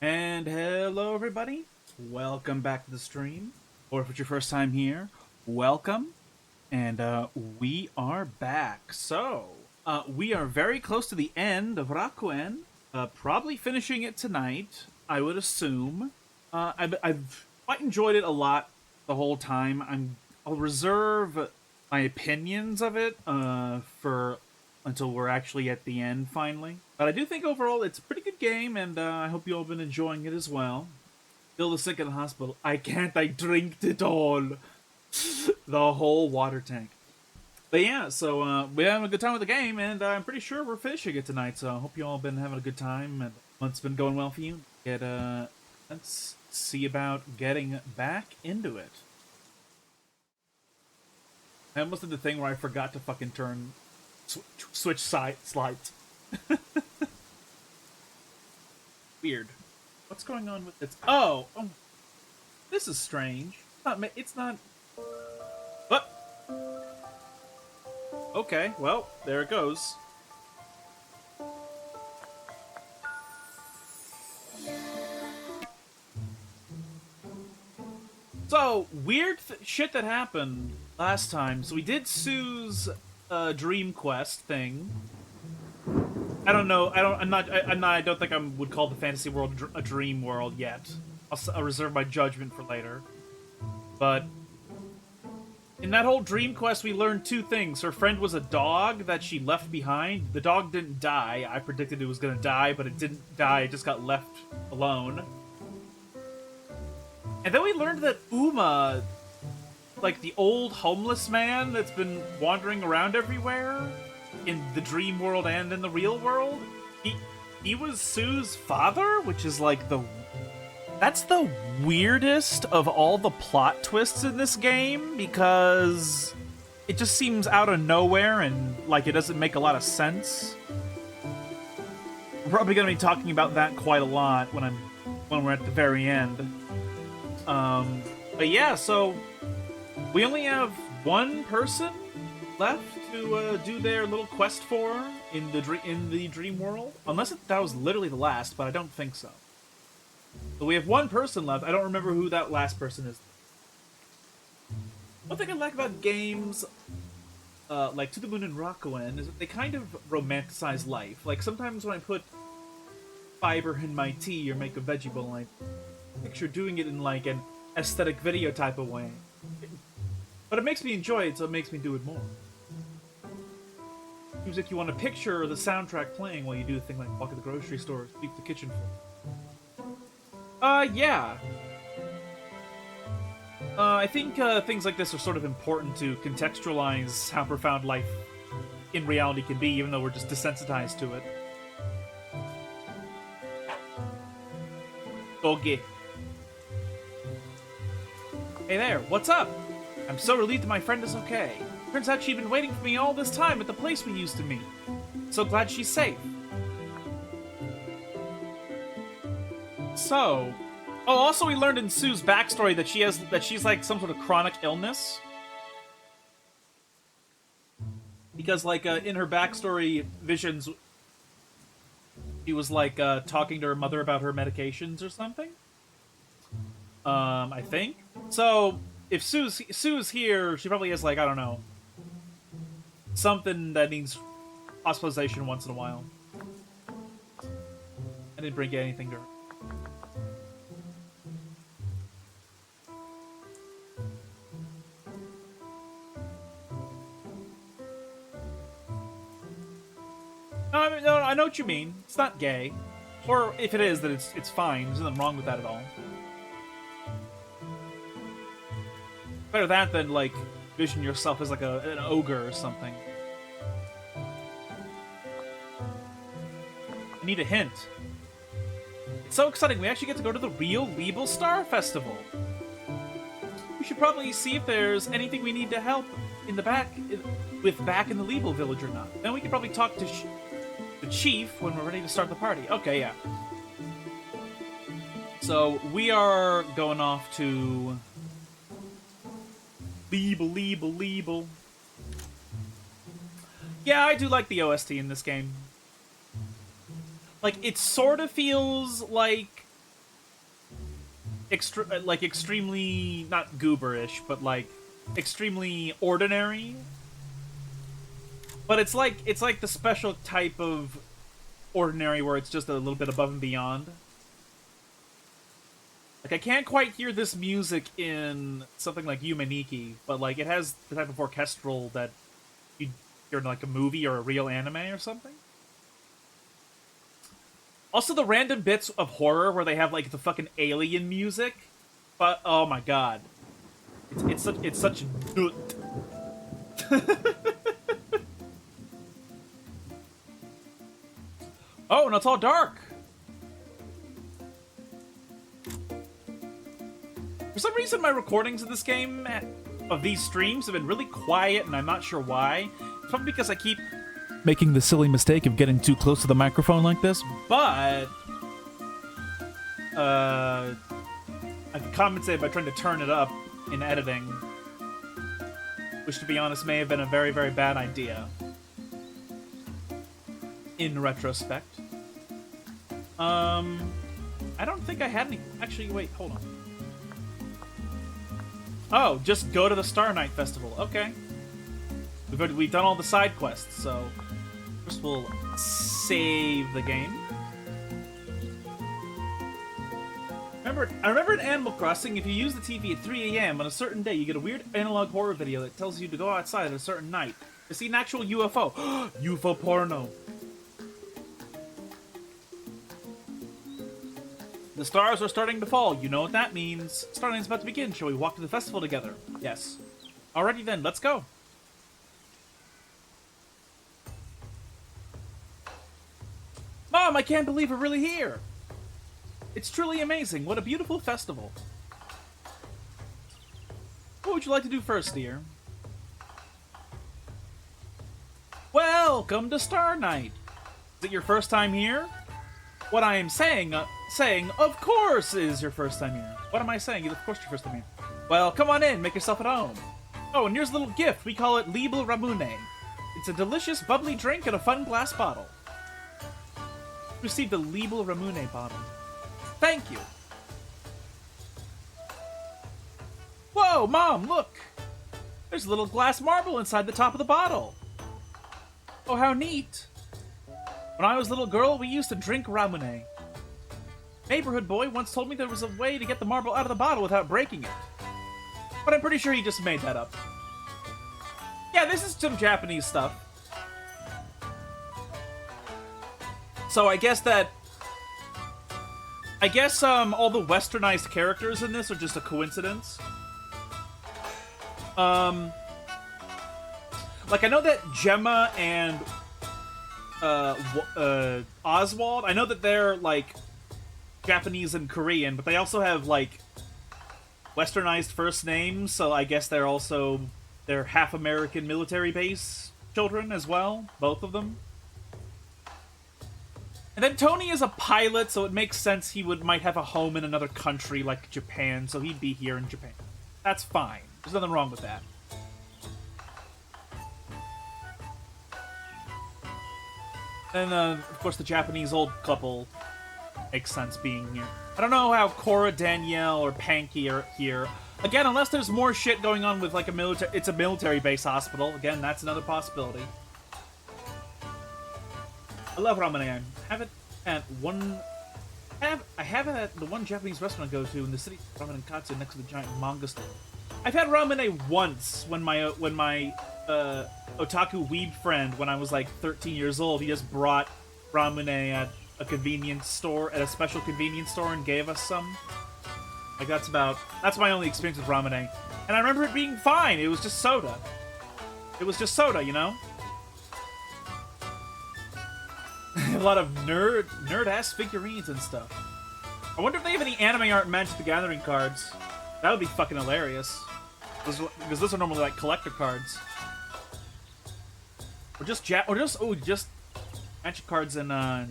And hello everybody, welcome back to the stream, or if it's your first time here, welcome, and we are back. So, we are very close to the end of Rakuen, probably finishing it tonight, I would assume. I've quite enjoyed it a lot the whole time. I'll reserve my opinions of it for until we're actually at the end finally. But I do think overall it's a pretty good game, and I hope you all have been enjoying it as well. Still the sick in the hospital. I drink it all. The whole water tank. But yeah, so we're having a good time with the game, and I'm pretty sure we're finishing it tonight, so I hope you all have been having a good time, and month's been going well for you. Let's see about getting back into it. I almost did the thing where I forgot to fucking switch slides. Weird. What's going on with this? Oh, this is strange. It's not. What? Okay, well, there it goes. So, weird shit that happened last time. So we did Sue's Dream Quest thing. I don't know. I don't think I would call the fantasy world a dream world yet. I'll reserve my judgment for later. But in that whole Dream Quest, we learned two things. Her friend was a dog that she left behind. The dog didn't die. I predicted it was going to die, but it didn't die. It just got left alone. And then we learned that Uma, like the old homeless man that's been wandering around everywhere in the dream world and in the real world, he was Sue's father, which is like that's the weirdest of all the plot twists in this game, because it just seems out of nowhere and like it doesn't make a lot of sense. We're probably going to be talking about that quite a lot when we're at the very end. But yeah, so we only have one person left to do their little quest for in the dream world, unless that was literally the last, but I don't think so. So we have one person left. I don't remember who that last person is. One thing I like about games like To the Moon and Rakuen is that they kind of romanticize life. Like sometimes when I put fiber in my tea or make a veggie bowl, I picture doing it in like an aesthetic video type of way. But it makes me enjoy it, so it makes me do it more. Seems like you want to picture the soundtrack playing while you do a thing like walk at the grocery store, sweep the kitchen floor. Yeah. I think things like this are sort of important to contextualize how profound life in reality can be, even though we're just desensitized to it. Okay. Hey there, what's up? I'm so relieved that my friend is okay. Turns out she'd been waiting for me all this time at the place we used to meet. So glad she's safe. So, also we learned in Sue's backstory that she's like some sort of chronic illness. Because like in her backstory visions, she was like talking to her mother about her medications or something. I think. So if Sue's here, she probably has like, I don't know, something that needs hospitalization once in a while. I didn't bring anything to her. No, I know what you mean. It's not gay. Or if it is, then it's fine. There's nothing wrong with that at all. Better that than, like, vision yourself as, like, an ogre or something. I need a hint. It's so exciting, we actually get to go to the real Weeble Star Festival. We should probably see if there's anything we need to help in the back in the Weeble Village or not. Then we can probably talk to the chief when we're ready to start the party. Okay, yeah. So, we are going off to Leeble. Yeah, I do like the OST in this game. Like, it sort of feels like extremely not gooberish, but like extremely ordinary. But it's like the special type of ordinary where it's just a little bit above and beyond. Like, I can't quite hear this music in something like Yumeniki, but like it has the type of orchestral that you'd hear in like a movie or a real anime or something. Also, the random bits of horror where they have like the fucking alien music, but oh my god, it's such nut. Oh, and it's all dark. For some reason, my recordings of this game, of these streams, have been really quiet, and I'm not sure why. It's probably because I keep making the silly mistake of getting too close to the microphone like this, but I can compensate by trying to turn it up in editing, which, to be honest, may have been a very, very bad idea in retrospect. I don't think I had any... Actually, wait, hold on. Oh, just go to the Star Night Festival. Okay. We've done all the side quests, so first we'll save the game. I remember in Animal Crossing, if you use the TV at 3 a.m. on a certain day, you get a weird analog horror video that tells you to go outside at a certain night to see an actual UFO. UFO porno. The stars are starting to fall. You know what that means. Starnight's about to begin. Shall we walk to the festival together? Yes. Alrighty then, let's go. Mom, I can't believe we're really here. It's truly amazing. What a beautiful festival. What would you like to do first, dear? Welcome to Star Night. Is it your first time here? What I am saying, of course, is your first time here. What am I saying? Of course, your first time here. Well, come on in, make yourself at home. Oh, and here's a little gift. We call it Libel Ramune. It's a delicious, bubbly drink in a fun glass bottle. Received a Libel Ramune bottle. Thank you. Whoa, Mom, look! There's a little glass marble inside the top of the bottle. Oh, how neat. When I was a little girl, we used to drink Ramune. Neighborhood boy once told me there was a way to get the marble out of the bottle without breaking it. But I'm pretty sure he just made that up. Yeah, this is some Japanese stuff. So I guess all the westernized characters in this are just a coincidence. Like, I know that Gemma and Oswald, I know that they're, like, Japanese and Korean, but they also have, like, westernized first names, so I guess they're half American military base children as well, both of them. And then Tony is a pilot, so it makes sense he might have a home in another country, like Japan, so he'd be here in Japan. That's fine. There's nothing wrong with that. And, of course, the Japanese old couple makes sense being here. I don't know how Cora, Danielle, or Panky are here. Again, unless there's more shit going on with, like, it's a military base hospital. Again, that's another possibility. I love ramen. I have it at the one Japanese restaurant I go to in the city, ramen and katsu, next to the giant manga store. I've had ramen once when my otaku weeb friend, when I was like 13 years old, he just brought ramen at a convenience store, at a special convenience store, and gave us some. Like, that's my only experience with ramen. And I remember it being fine. It was just soda. It was just soda, you know? A lot of nerd-ass figurines and stuff. I wonder if they have any anime art Magic the Gathering cards. That would be fucking hilarious. Because those are normally like collector cards. Or just Magic cards in the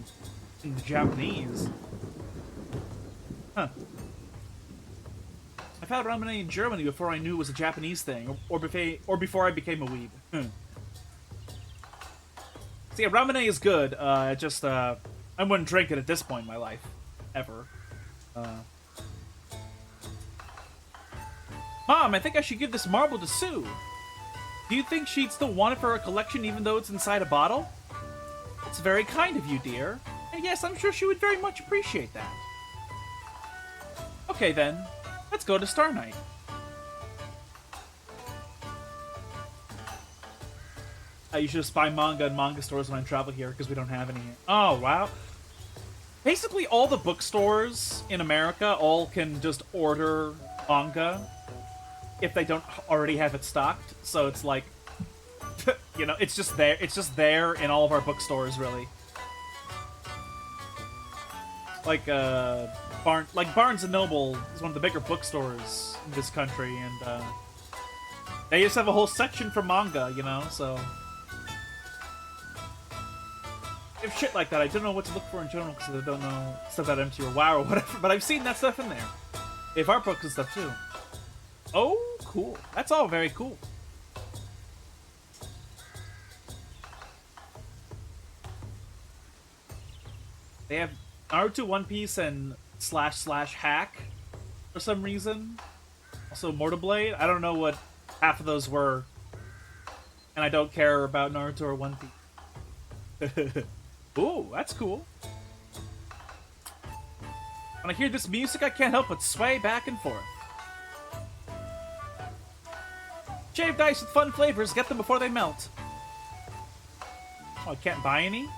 Japanese. Huh. I've had ramen in Germany before I knew it was a Japanese thing, or before I became a weeb. So yeah, ramen is good. I wouldn't drink it at this point in my life, ever. Mom, I think I should give this marble to Sue. Do you think she'd still want it for her collection even though it's inside a bottle? That's very kind of you, dear. And yes, I'm sure she would very much appreciate that. Okay then, let's go to Star Night. I usually just buy manga in manga stores when I travel here because we don't have any here. Oh, wow. Basically, all the bookstores in America all can just order manga if they don't already have it stocked. So it's like, you know, it's just there. It's just there in all of our bookstores, really. Like Barnes and Noble is one of the bigger bookstores in this country, and they just have a whole section for manga, you know. So if shit like that, I don't know what to look for in general because I don't know stuff that empty or WoW or whatever. But I've seen that stuff in there. They have art books and stuff too. Oh, cool. That's all very cool. They have Naruto, One Piece, and / Hack for some reason. Also, Mortal Blade. I don't know what half of those were, and I don't care about Naruto or One Piece. Ooh, that's cool. When I hear this music, I can't help but sway back and forth. Shaved ice with fun flavors. Get them before they melt. Oh, I can't buy any?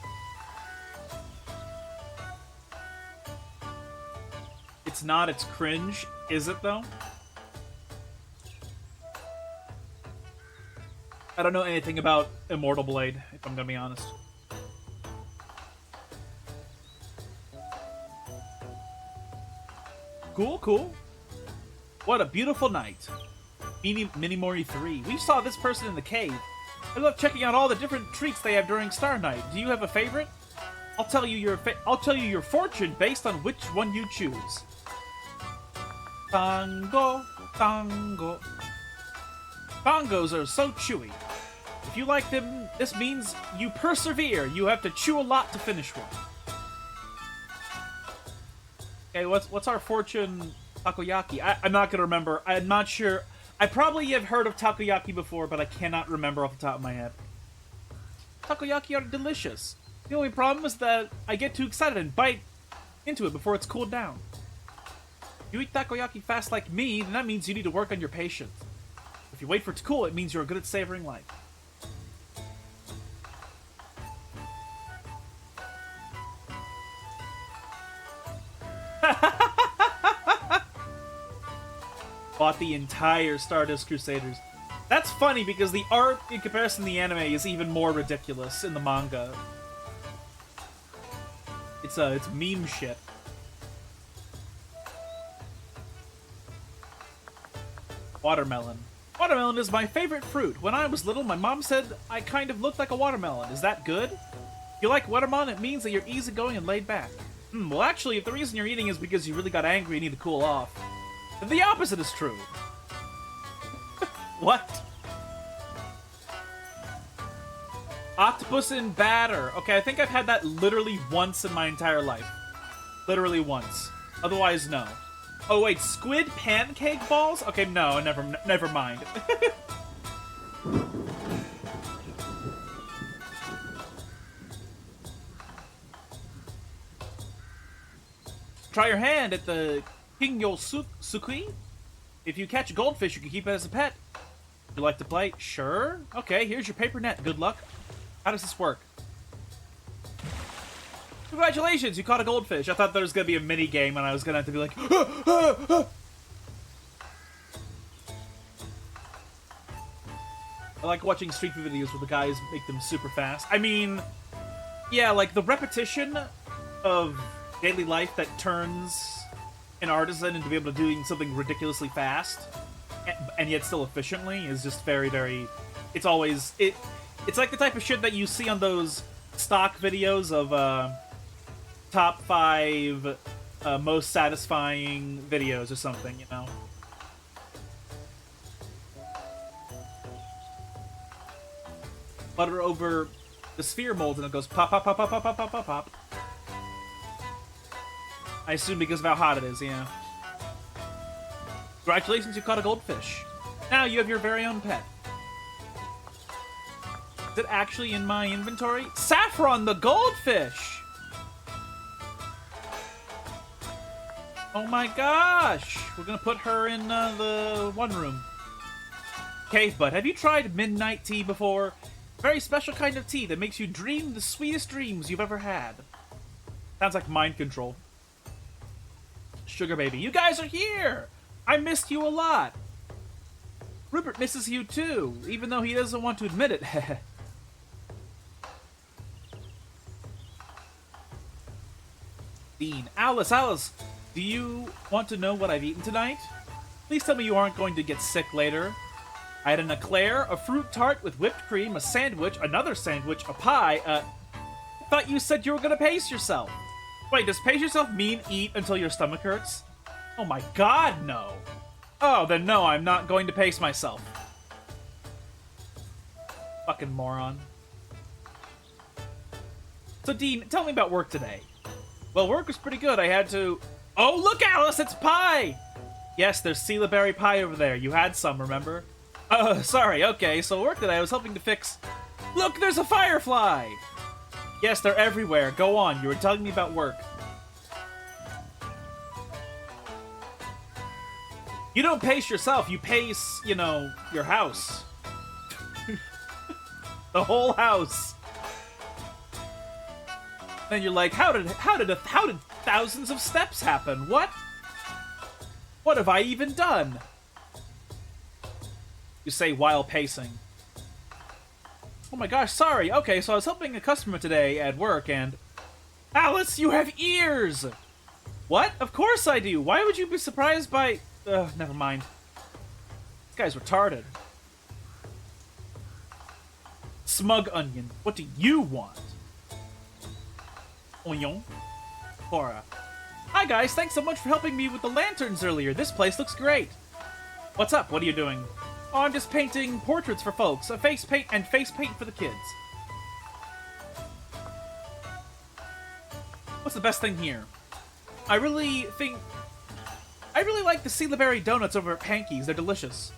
It's not, it's cringe. Is it, though? I don't know anything about Immortal Blade, if I'm gonna be honest. Cool, cool. What a beautiful night. Mini Mori 3. We saw this person in the cave. I love checking out all the different treats they have during Star Night. Do you have a favorite? I'll tell you your fortune based on which one you choose. Tango, tango. Tangos are so chewy. If you like them, this means you persevere. You have to chew a lot to finish one. Okay, what's our fortune? Takoyaki. I'm not gonna remember. I'm not sure. I probably have heard of takoyaki before, but I cannot remember off the top of my head. Takoyaki are delicious. The only problem is that I get too excited and bite into it before it's cooled down. If you eat takoyaki fast like me, then that means you need to work on your patience. If you wait for it to cool, it means you're good at savoring life. Bought the entire Stardust Crusaders. That's funny because the art in comparison to the anime is even more ridiculous in the manga. It's meme shit. Watermelon. Watermelon is my favorite fruit. When I was little, my mom said I kind of looked like a watermelon. Is that good? If you like watermelon, it means that you're easygoing and laid back. Well, actually, if the reason you're eating is because you really got angry and need to cool off, then the opposite is true. What? Octopus in batter. Okay, I think I've had that literally once in my entire life. Literally once. Otherwise, no. Oh wait, squid pancake balls? Okay, no, never mind. Try your hand at the Kingyo Sukui. If you catch a goldfish, you can keep it as a pet. Would you like to play? Sure. Okay, here's your paper net. Good luck. How does this work? Congratulations, you caught a goldfish. I thought there was going to be a mini game and I was going to have to be like... I like watching Street Fighter videos where the guys make them super fast. I mean, yeah, like the repetition of daily life that turns an artisan into be able to doing something ridiculously fast and yet still efficiently is just very, very... It's always... It's like the type of shit that you see on those stock videos of top 5 most satisfying videos or something, you know? Butter over the sphere mold and it goes pop, pop, pop, pop, pop, pop, pop, pop, pop. I assume because of how hot it is, yeah. Congratulations, you caught a goldfish. Now you have your very own pet. Is it actually in my inventory? Saffron the goldfish! Oh my gosh! We're gonna put her in the one room. Cave Bud, have you tried midnight tea before? Very special kind of tea that makes you dream the sweetest dreams you've ever had. Sounds like mind control. Sugar Baby, you guys are here! I missed you a lot. Rupert misses you too, even though he doesn't want to admit it. Dean, Alice, do you want to know what I've eaten tonight? Please tell me you aren't going to get sick later. I had an eclair, a fruit tart with whipped cream, a sandwich, another sandwich, a pie, I thought you said you were gonna pace yourself. Wait, does pace yourself mean eat until your stomach hurts? Oh my god, no. Oh, then no, I'm not going to pace myself. Fucking moron. So, Dean, tell me about work today. Well, work was pretty good. I had to... Oh, look, Alice, it's pie! Yes, there's Sela berry pie over there. You had some, remember? Sorry, okay, so work today I was helping to fix... Look, there's a firefly! Yes, they're everywhere. Go on, you were telling me about work. You don't pace yourself, you pace, you know, your house. The whole house. Then you're like, how did thousands of steps happen? What? What have I even done? You say while pacing. Oh my gosh, sorry. Okay, so I was helping a customer today at work and... Alice, you have ears! What? Of course I do. Why would you be surprised by... never mind. This guy's retarded. Smug Onion, what do you want? Onion. Cora. Hi guys, thanks so much for helping me with the lanterns earlier. This place looks great. What's up? What are you doing? Oh, I'm just painting portraits for folks. A face paint for the kids. What's the best thing here? I really like the Sela berry donuts over at Panky's. They're delicious.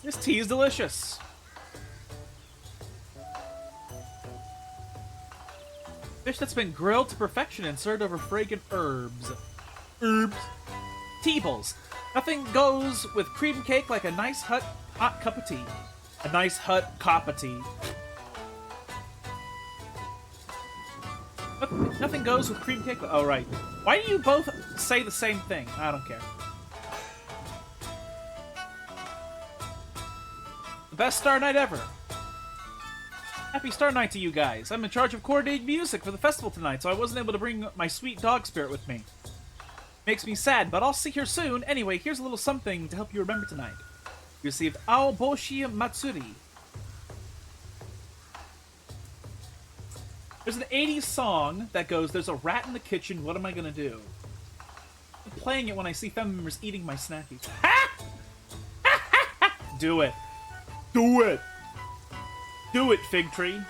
This tea is delicious. Fish that's been grilled to perfection and served over fragrant herbs. Teebles. Nothing goes with cream cake like a nice hot cup of tea. A nice hot cup of tea. Nothing goes with cream cake. Oh, right. Why do you both say the same thing? I don't care. The best Star Night ever. Happy Star Night to you guys. I'm in charge of coordinating music for the festival tonight, so I wasn't able to bring my sweet dog spirit with me. Makes me sad, but I'll see her soon. Anyway, here's a little something to help you remember tonight. You received Aoboshi Matsuri. There's an 80s song that goes, there's a rat in the kitchen, what am I gonna do? I'm playing it when I see family members eating my snackies. Ha! Do it. Do it! Do it, Fig Tree.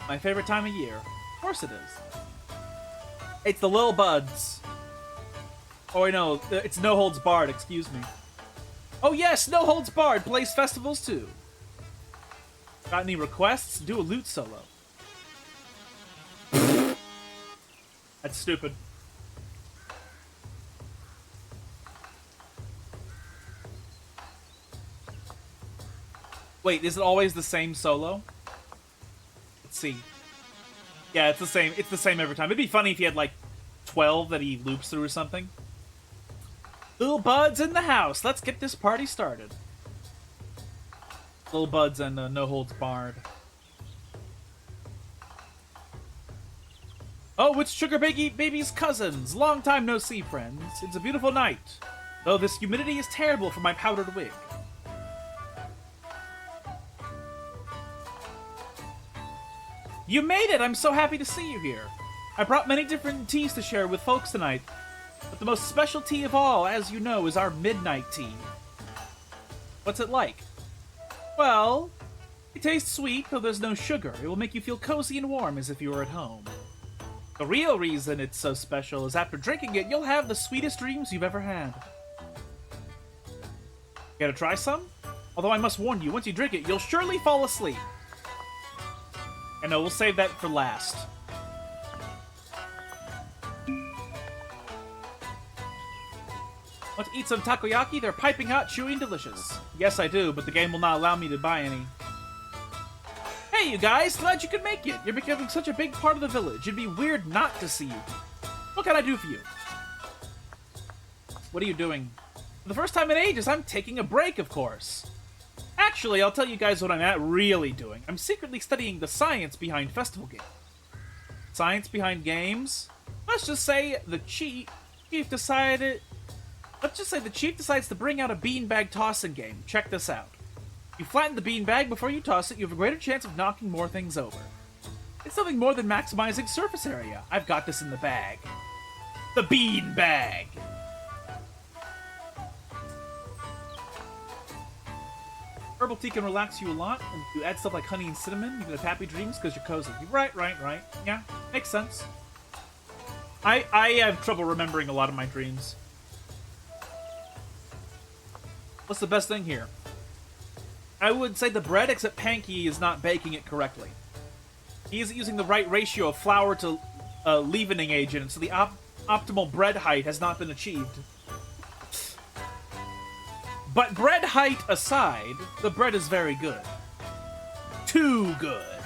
My favorite time of year. Of course it is. It's the Lil Buds. Oh, I know. It's No Holds Barred, excuse me. Oh yes, No Holds Barred plays festivals too. Got any requests? Do a lute solo. That's stupid. Wait, is it always the same solo? Let's see. Yeah, it's the same. It's the same every time. It'd be funny if he had like 12 that he loops through or something. Little Buds in the house. Let's get this party started. Little Buds and No Holds Barred. Oh, it's Sugar Baby's cousins. Long time no see, friends. It's a beautiful night. Though this humidity is terrible for my powdered wig. You made it! I'm so happy to see you here. I brought many different teas to share with folks tonight, but the most special tea of all, as you know, is our midnight tea. What's it like? Well, It tastes sweet, though there's no sugar. It will make you feel cozy and warm as if you were at home. The real reason it's so special is after drinking it, you'll have the sweetest dreams you've ever had. Gonna try some? Although I must warn you, once you drink it, you'll surely fall asleep. And no, we'll save that for last. Want to eat some takoyaki? They're piping hot, chewy, and delicious. Yes, I do, but the game will not allow me to buy any. Hey, you guys! Glad you could make it! You're becoming such a big part of the village. It'd be weird not to see you. What can I do for you? What are you doing? For the first time in ages, I'm taking a break, of course. Actually, I'll tell you guys what I'm really doing. I'm secretly studying the science behind festival games. Science behind games? Let's just say the chief decided... Let's just say the chief decides to bring out a beanbag tossing game. Check this out. You flatten the beanbag before you toss it, you have a greater chance of knocking more things over. It's something more than maximizing surface area. I've got this in the bag. The beanbag! Herbal tea can relax you a lot, and if you add stuff like honey and cinnamon, you can have happy dreams because you're cozy. Right. Yeah, makes sense. I have trouble remembering a lot of my dreams. What's the best thing here? I would say the bread, except Panky is not baking it correctly. He isn't using the right ratio of flour to leavening agent, so the optimal bread height has not been achieved. But bread height aside, the bread is very good. Too good.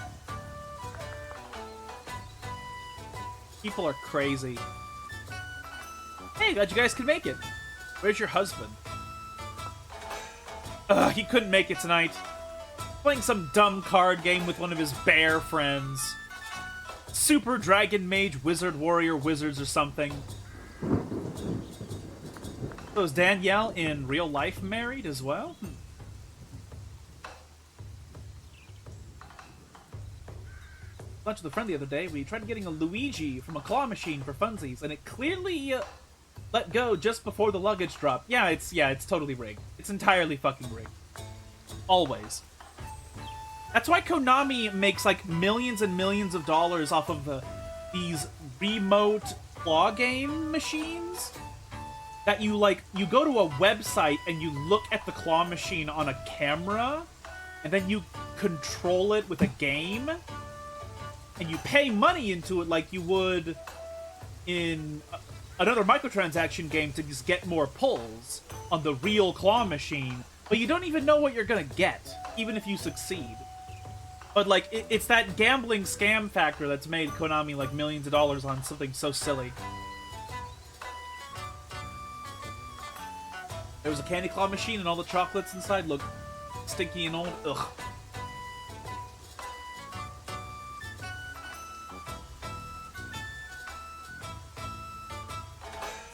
People are crazy. Hey, glad you guys could make it. Where's your husband? He couldn't make it tonight. Playing some dumb card game with one of his bear friends. Super Dragon Mage Wizard Warrior Wizards or something. So is Danielle in real life married as well? Lunch with a friend the other day, we tried getting a Luigi from a claw machine for funsies, and it clearly let go just before the luggage dropped. Yeah, it's totally rigged. It's entirely fucking rigged. Always. That's why Konami makes like millions and millions of dollars off of these remote claw game machines. That you go to a website and you look at the claw machine on a camera, and then you control it with a game, and you pay money into it like you would in another microtransaction game to just get more pulls on the real claw machine, but you don't even know what you're gonna get, even if you succeed. But like, it's that gambling scam factor that's made Konami like millions of dollars on something so silly. There was a candy claw machine and all the chocolates inside looked stinky and old. Ugh.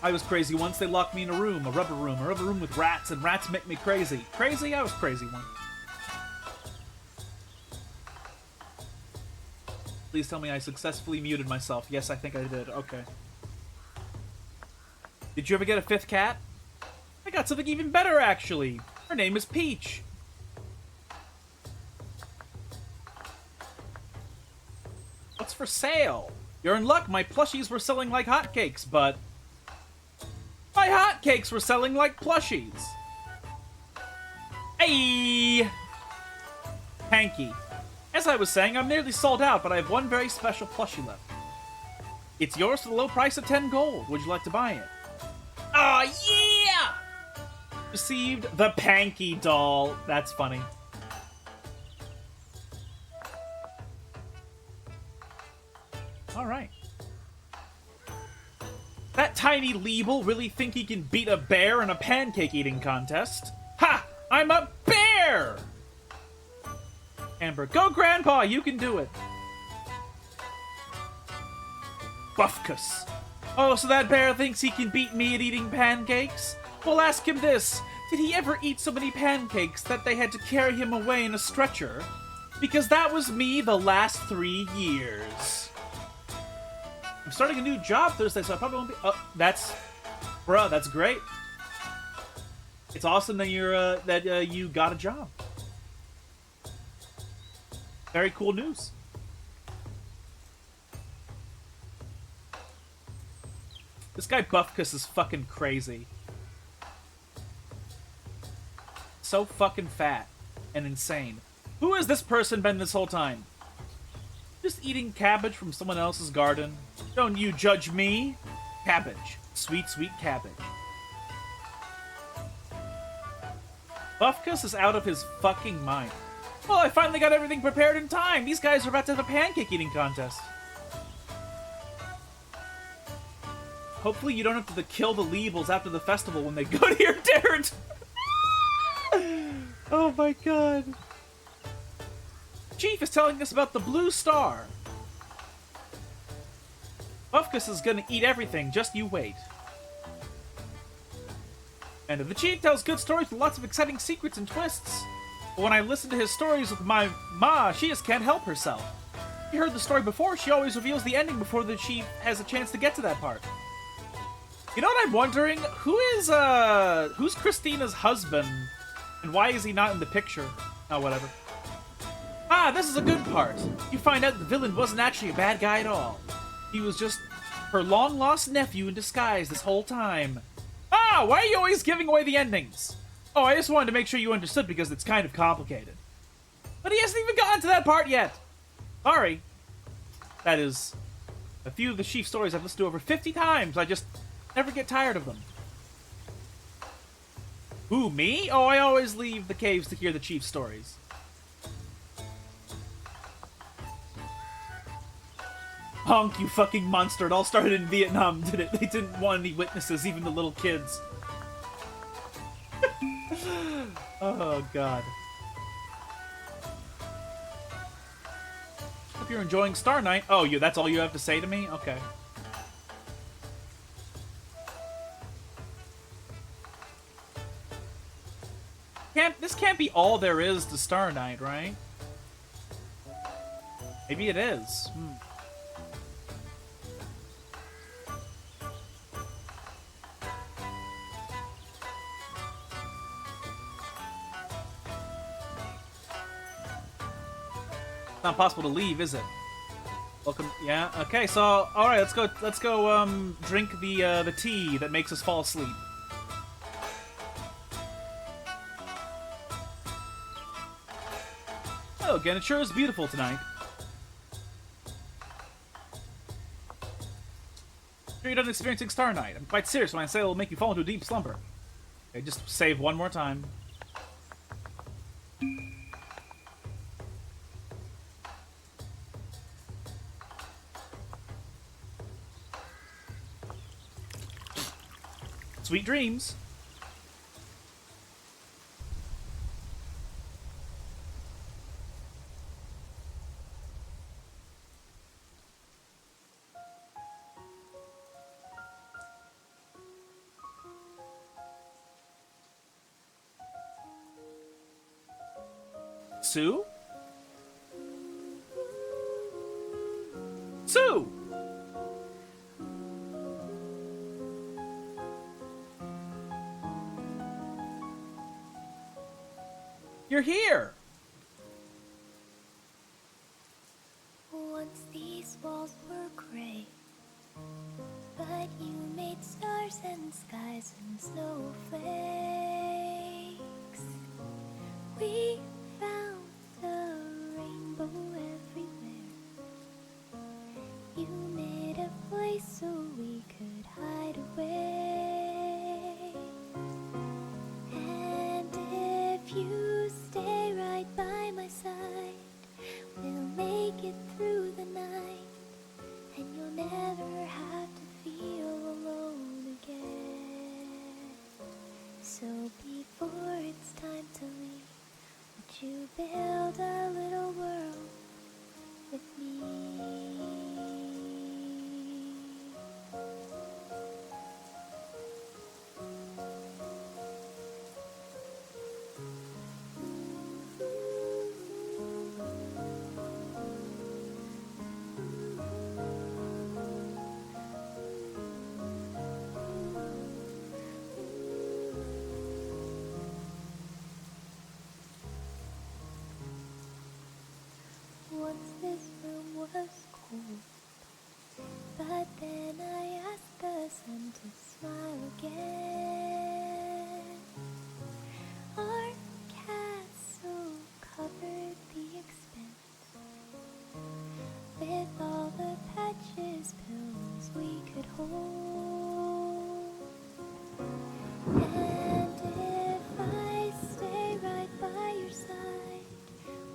I was crazy once. They locked me in a rubber room with rats, and rats make me crazy. Crazy? I was crazy once. Please tell me I successfully muted myself. Yes, I think I did. Okay. Did you ever get a fifth cat? I got something even better, actually. Her name is Peach. What's for sale? You're in luck. My plushies were selling like hotcakes, but... my hotcakes were selling like plushies. Hey! Hanky. As I was saying, I'm nearly sold out, but I have one very special plushie left. It's yours for the low price of 10 gold. Would you like to buy it? Aw, yeah! Received the Panky doll. That's funny. Alright. That tiny Liebel really think he can beat a bear in a pancake eating contest? Ha! I'm a bear! Amber, go Grandpa, you can do it. Buffkus. Oh, so that bear thinks he can beat me at eating pancakes? Well, ask him this. Did he ever eat so many pancakes that they had to carry him away in a stretcher? Because that was me the last 3 years. I'm starting a new job Thursday, so I probably won't be... Oh, that's... Bruh, that's great. It's awesome that you got a job. Very cool news. This guy Buffkus is fucking crazy. So fucking fat and insane. Who has this person been this whole time? Just eating cabbage from someone else's garden? Don't you judge me? Cabbage. Sweet, sweet cabbage. Buffkus is out of his fucking mind. Well, I finally got everything prepared in time. These guys are about to have a pancake eating contest. Hopefully you don't have to kill the Leebles after the festival when they go to your dirt. Oh my god. Chief is telling us about the blue star. Buffkus is gonna eat everything, just you wait. And the Chief tells good stories with lots of exciting secrets and twists. But when I listen to his stories with my ma, she just can't help herself. You heard the story before, she always reveals the ending before the Chief has a chance to get to that part. You know what I'm wondering? Who's Christina's husband? And why is he not in the picture? Oh, whatever. Ah, this is a good part. You find out the villain wasn't actually a bad guy at all. He was just her long-lost nephew in disguise this whole time. Ah, why are you always giving away the endings? Oh, I just wanted to make sure you understood because it's kind of complicated. But he hasn't even gotten to that part yet. Sorry. That is a few of the Chief stories I've listened to over 50 times. I just never get tired of them. Who, me? Oh, I always leave the caves to hear the Chief stories. Honk, you fucking monster. It all started in Vietnam, did it? They didn't want any witnesses, even the little kids. Oh, God. Hope you're enjoying Star Night. Oh, that's all you have to say to me? Okay. This can't be all there is to Star Night, right? Maybe it is. It's not possible to leave, is it? Welcome. Yeah. Okay. So, all right. Let's go. Drink the tea that makes us fall asleep. Oh, again, it sure is beautiful tonight. Sure you're done experiencing Star Night. I'm quite serious when I say it will make you fall into a deep slumber. Okay, just save one more time. Sweet dreams. Sue? Sue! You're here! Once these walls were gray, but you made stars and skies and snowflakes. We found the rainbow everywhere. You made a place so we could hide away. And if you stay right by my side, we'll make it through the night, and you'll never have to feel alone again. So before it's time to leave, would you build a little world with me? was cold. But then I asked the sun to smile again. Our castle covered the expanse with all the patches, pillows we could hold. And if I stay right by your side,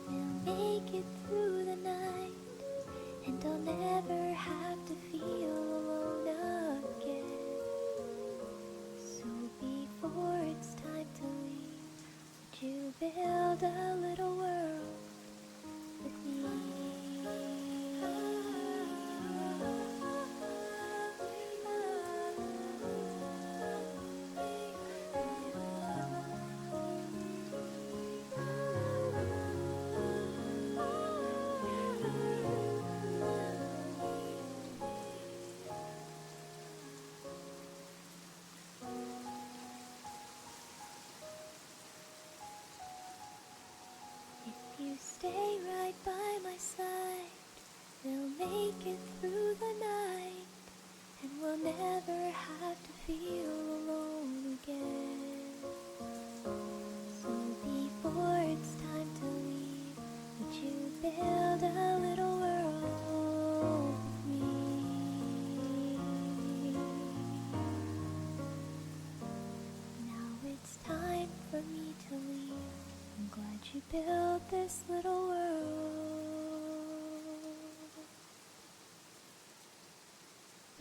we'll make it through the night, and I'll never have to feel alone again. So before it's time to leave, would you build a little world with me? If you stay right by my side, we'll make it through the night, and we'll never have to feel alone again. So before it's time to leave, would you build a little world with me? Now it's time for me to leave. I'm glad you built this little world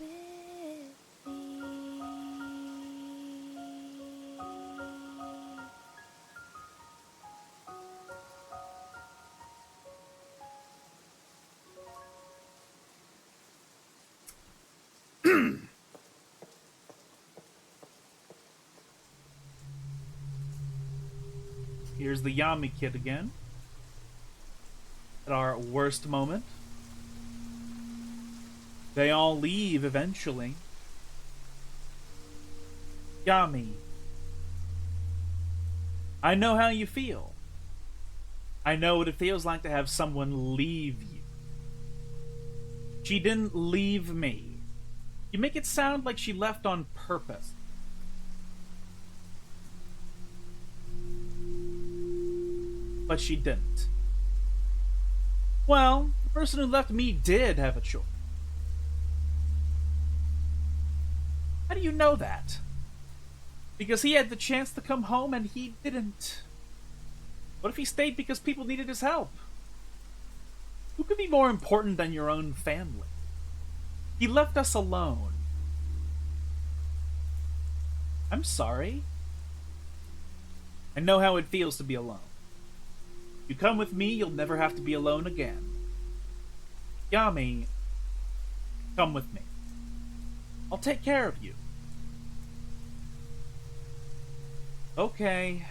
with me. Here's the Yami kid again. At our worst moment. They all leave eventually. Yami, I know how you feel. I know what it feels like to have someone leave you. She didn't leave me. You make it sound like she left on purpose. But she didn't. Well, the person who left me did have a choice. How do you know that? Because he had the chance to come home and he didn't. What if he stayed because people needed his help? Who could be more important than your own family? He left us alone. I'm sorry. I know how it feels to be alone. You come with me, you'll never have to be alone again. Yami, come with me. I'll take care of you. Okay,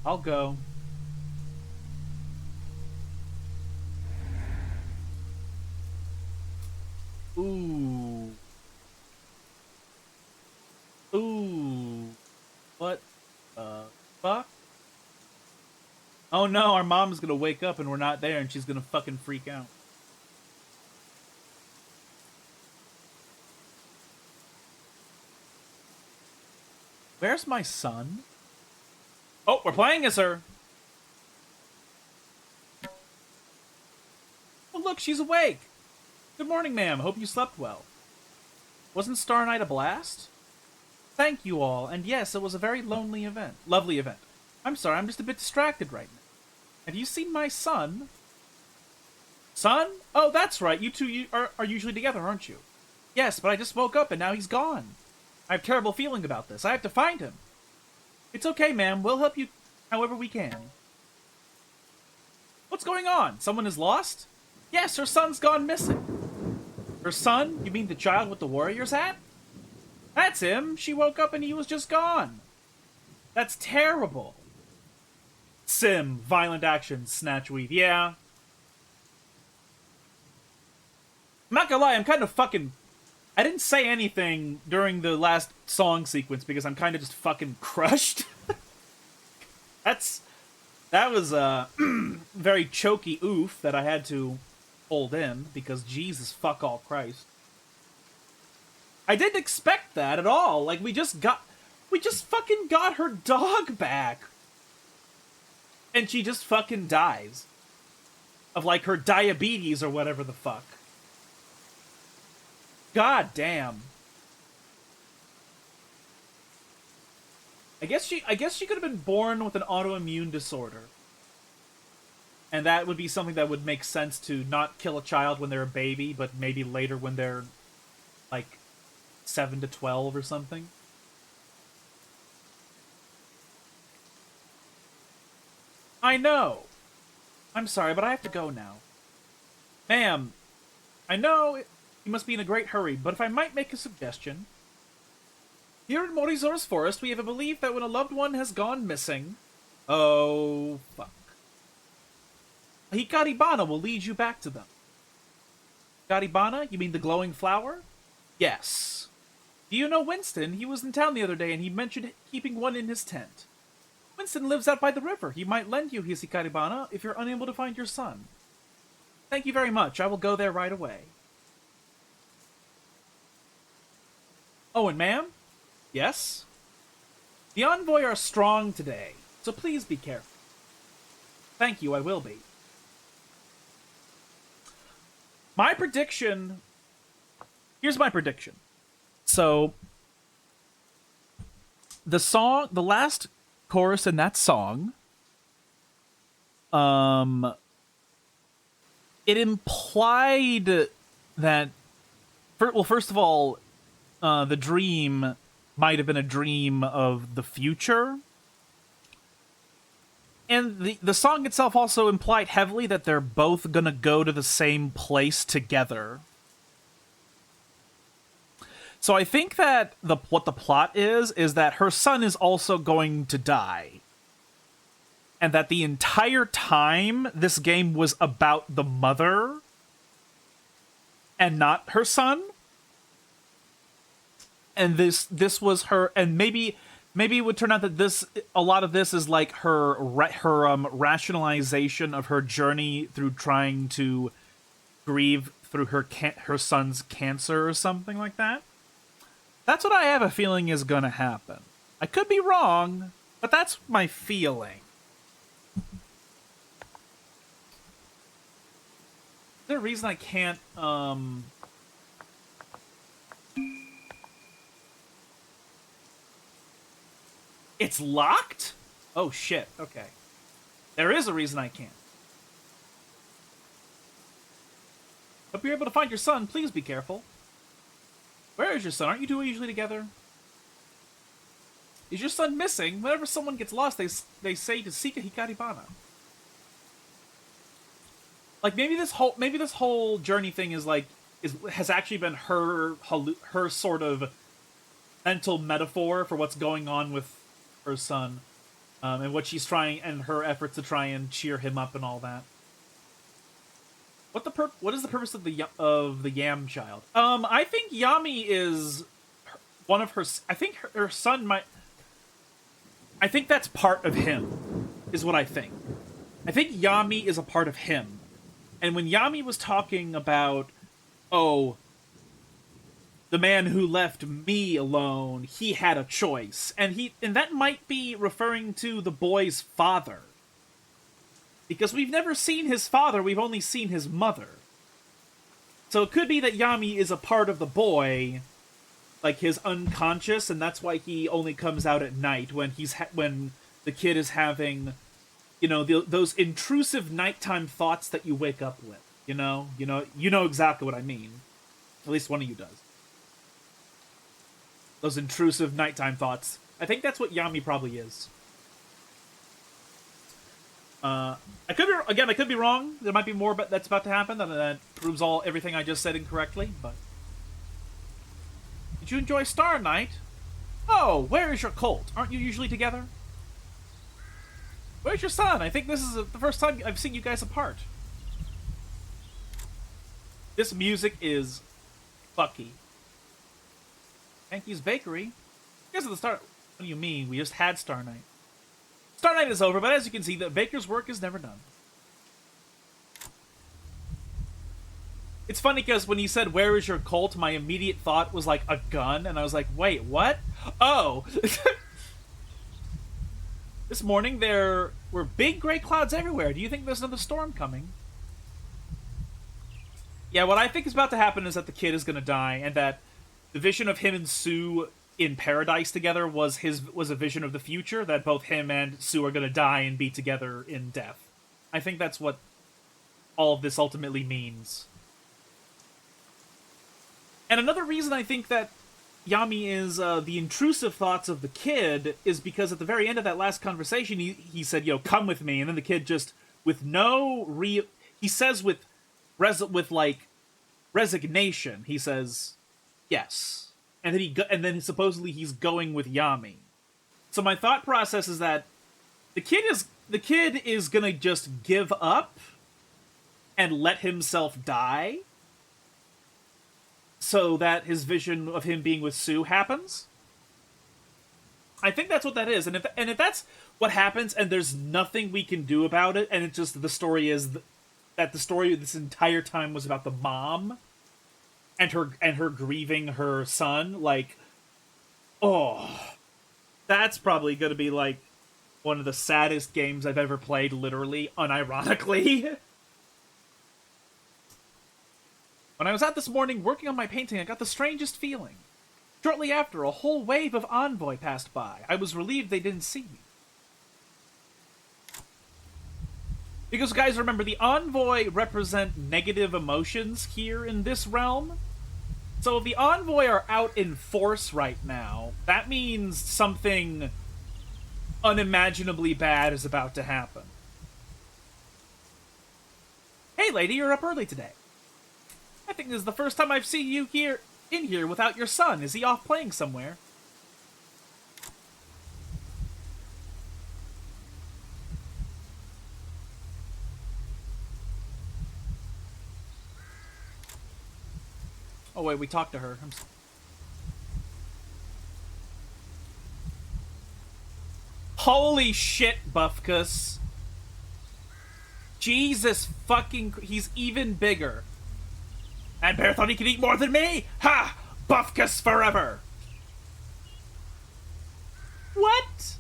I'll go. Ooh. Ooh. What the fuck? Oh no, our mom's gonna wake up and we're not there and she's gonna fucking freak out. Where's my son? Oh, we're playing as her. Oh look, she's awake. Good morning, ma'am. Hope you slept well. Wasn't Star Night a blast? Thank you all, and yes, it was a very lovely event. I'm sorry, I'm just a bit distracted right now. Have you seen my son? Son? Oh, that's right. You two are usually together, aren't you? Yes, but I just woke up and now he's gone. I have a terrible feeling about this. I have to find him. It's okay, ma'am. We'll help you however we can. What's going on? Someone is lost? Yes, her son's gone missing. Her son? You mean the child with the warrior's hat? That's him. She woke up and he was just gone. That's terrible. Sim, violent action, snatch weave. Yeah. I'm not gonna lie, I'm kind of fucking... I didn't say anything during the last song sequence because I'm kind of just fucking crushed. That was a very choky oof that I had to pulled in, because Jesus fuck all Christ. I didn't expect that at all. Like, we just fucking got her dog back. And she just fucking dies. Of, like, her diabetes or whatever the fuck. God damn. I guess she could have been born with an autoimmune disorder. And that would be something that would make sense to not kill a child when they're a baby, but maybe later when they're, like, 7 to 12 or something. I know. I'm sorry, but I have to go now. Ma'am, I know you must be in a great hurry, but if I might make a suggestion. Here in Morizora's forest, we have a belief that when a loved one has gone missing... Oh, fuck. A Hikaribana will lead you back to them. Hikaribana? You mean the glowing flower? Yes. Do you know Winston? He was in town the other day and he mentioned keeping one in his tent. Winston lives out by the river. He might lend you his Hikaribana if you're unable to find your son. Thank you very much. I will go there right away. Oh, and ma'am? Yes? The envoy are strong today, so please be careful. Thank you, I will be. My prediction... Here's my prediction. So, the last chorus in that song, it implied that, first of all, the dream might have been a dream of the future. And the song itself also implied heavily that they're both gonna go to the same place together. So I think that what the plot is that her son is also going to die. And that the entire time this game was about the mother and not her son. And this was her, and maybe it would turn out that a lot of this is like her rationalization of her journey through trying to grieve through her son's cancer or something like that. That's what I have a feeling is gonna happen. I could be wrong, but that's my feeling. Is there a reason I can't, It's locked? Oh shit, okay. There is a reason I can't. Hope you're able to find your son. Please be careful. Where is your son? Aren't you two usually together? Is your son missing? Whenever someone gets lost, they say to seek a Hikaribana. Like maybe this whole journey thing has actually been her sort of mental metaphor for what's going on with her son, and what she's trying, and her efforts to try and cheer him up and all that. What is the purpose of the Yam child? I think Yami is one of her. I think her son might. I think that's part of him, is what I think. I think Yami is a part of him, and when Yami was talking about, the man who left me alone, he had a choice, and that might be referring to the boy's father. Because we've never seen his father, we've only seen his mother. So it could be that Yami is a part of the boy, like his unconscious, and that's why he only comes out at night when when the kid is having, those intrusive nighttime thoughts that you wake up with. You know exactly what I mean. At least one of you does. Those intrusive nighttime thoughts. I think that's what Yami probably is. I could be wrong. There might be more that's about to happen that proves everything I just said incorrectly, but... Did you enjoy Star Night? Oh, where is your colt? Aren't you usually together? Where's your son? I think this is the first time I've seen you guys apart. This music is fucky. Hanky's Bakery? Here's the start. What do you mean? We just had Star Night. Star Night is over, but as you can see, the baker's work is never done. It's funny because when you said, "Where is your cult?" my immediate thought was like a gun, and I was like, "Wait, what?" Oh, this morning there were big gray clouds everywhere. Do you think there's another storm coming? Yeah, what I think is about to happen is that the kid is going to die, and that the vision of him and Sue in paradise together was a vision of the future. That both him and Sue are going to die and be together in death. I think that's what all of this ultimately means. And another reason I think that Yami is the intrusive thoughts of the kid is because at the very end of that last conversation, he said, "Yo, come with me," and then the kid just with no real, he says with like resignation, he says yes, and then supposedly he's going with Yami. So my thought process is that the kid is gonna just give up and let himself die, so that his vision of him being with Sue happens. I think that's what that is, and if that's what happens, and there's nothing we can do about it, and it's just the story is that the story this entire time was about the mom and her grieving her son, like, oh, that's probably gonna be like one of the saddest games I've ever played, literally, unironically. When I was out this morning working on my painting, I got the strangest feeling. Shortly after, a whole wave of envoy passed by. I was relieved they didn't see me. Because, guys, remember, the envoy represent negative emotions here in this realm. So if the envoy are out in force right now, that means something unimaginably bad is about to happen. Hey, lady, you're up early today. I think this is the first time I've seen you in here without your son. Is he off playing somewhere? Oh wait, we talked to her. Holy shit, Buffkus. Jesus fucking... He's even bigger. And Bear thought he could eat more than me? Ha! Buffkus forever! What?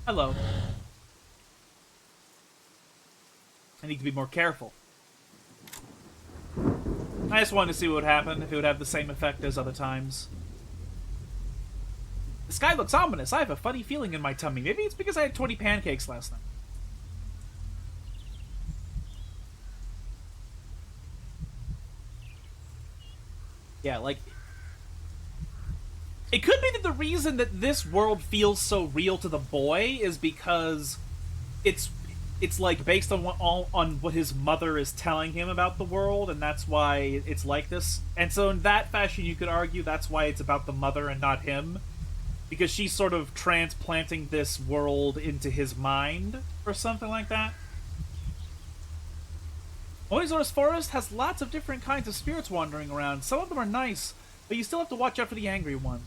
Hello. I need to be more careful. I just wanted to see what would happen, if it would have the same effect as other times. The sky looks ominous. I have a funny feeling in my tummy. Maybe it's because I had 20 pancakes last night. Yeah, like... It could be that the reason that this world feels so real to the boy is because it's like based on what his mother is telling him about the world, and that's why it's like this. And so in that fashion, you could argue that's why it's about the mother and not him, because she's sort of transplanting this world into his mind or something like that. Oizora's forest has lots of different kinds of spirits wandering around. Some of them are nice, but you still have to watch out for the angry one.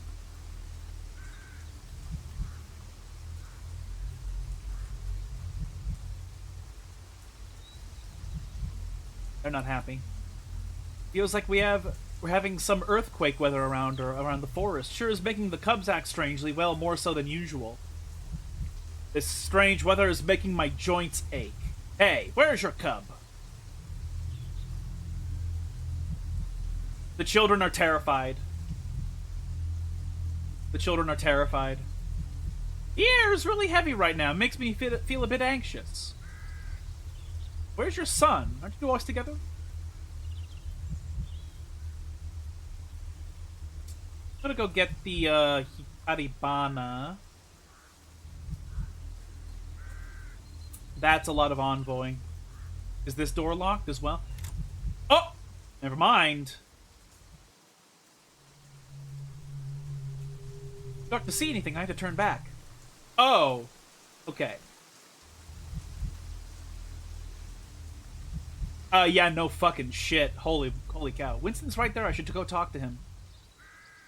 They're not happy. Feels like we're having some earthquake weather around the forest. Sure is making the cubs act strangely, well, more so than usual. This strange weather is making my joints ache. Hey, where's your cub? The children are terrified. The children are terrified. The air is really heavy right now. It makes me feel a bit anxious. Where's your son? Aren't you always together? I'm gonna go get the Hikaribana. That's a lot of envoying. Is this door locked as well? Oh! Never mind. Dark to see anything, I had to turn back. Oh! Okay. Yeah, no fucking shit. Holy cow. Winston's right there. I should go talk to him.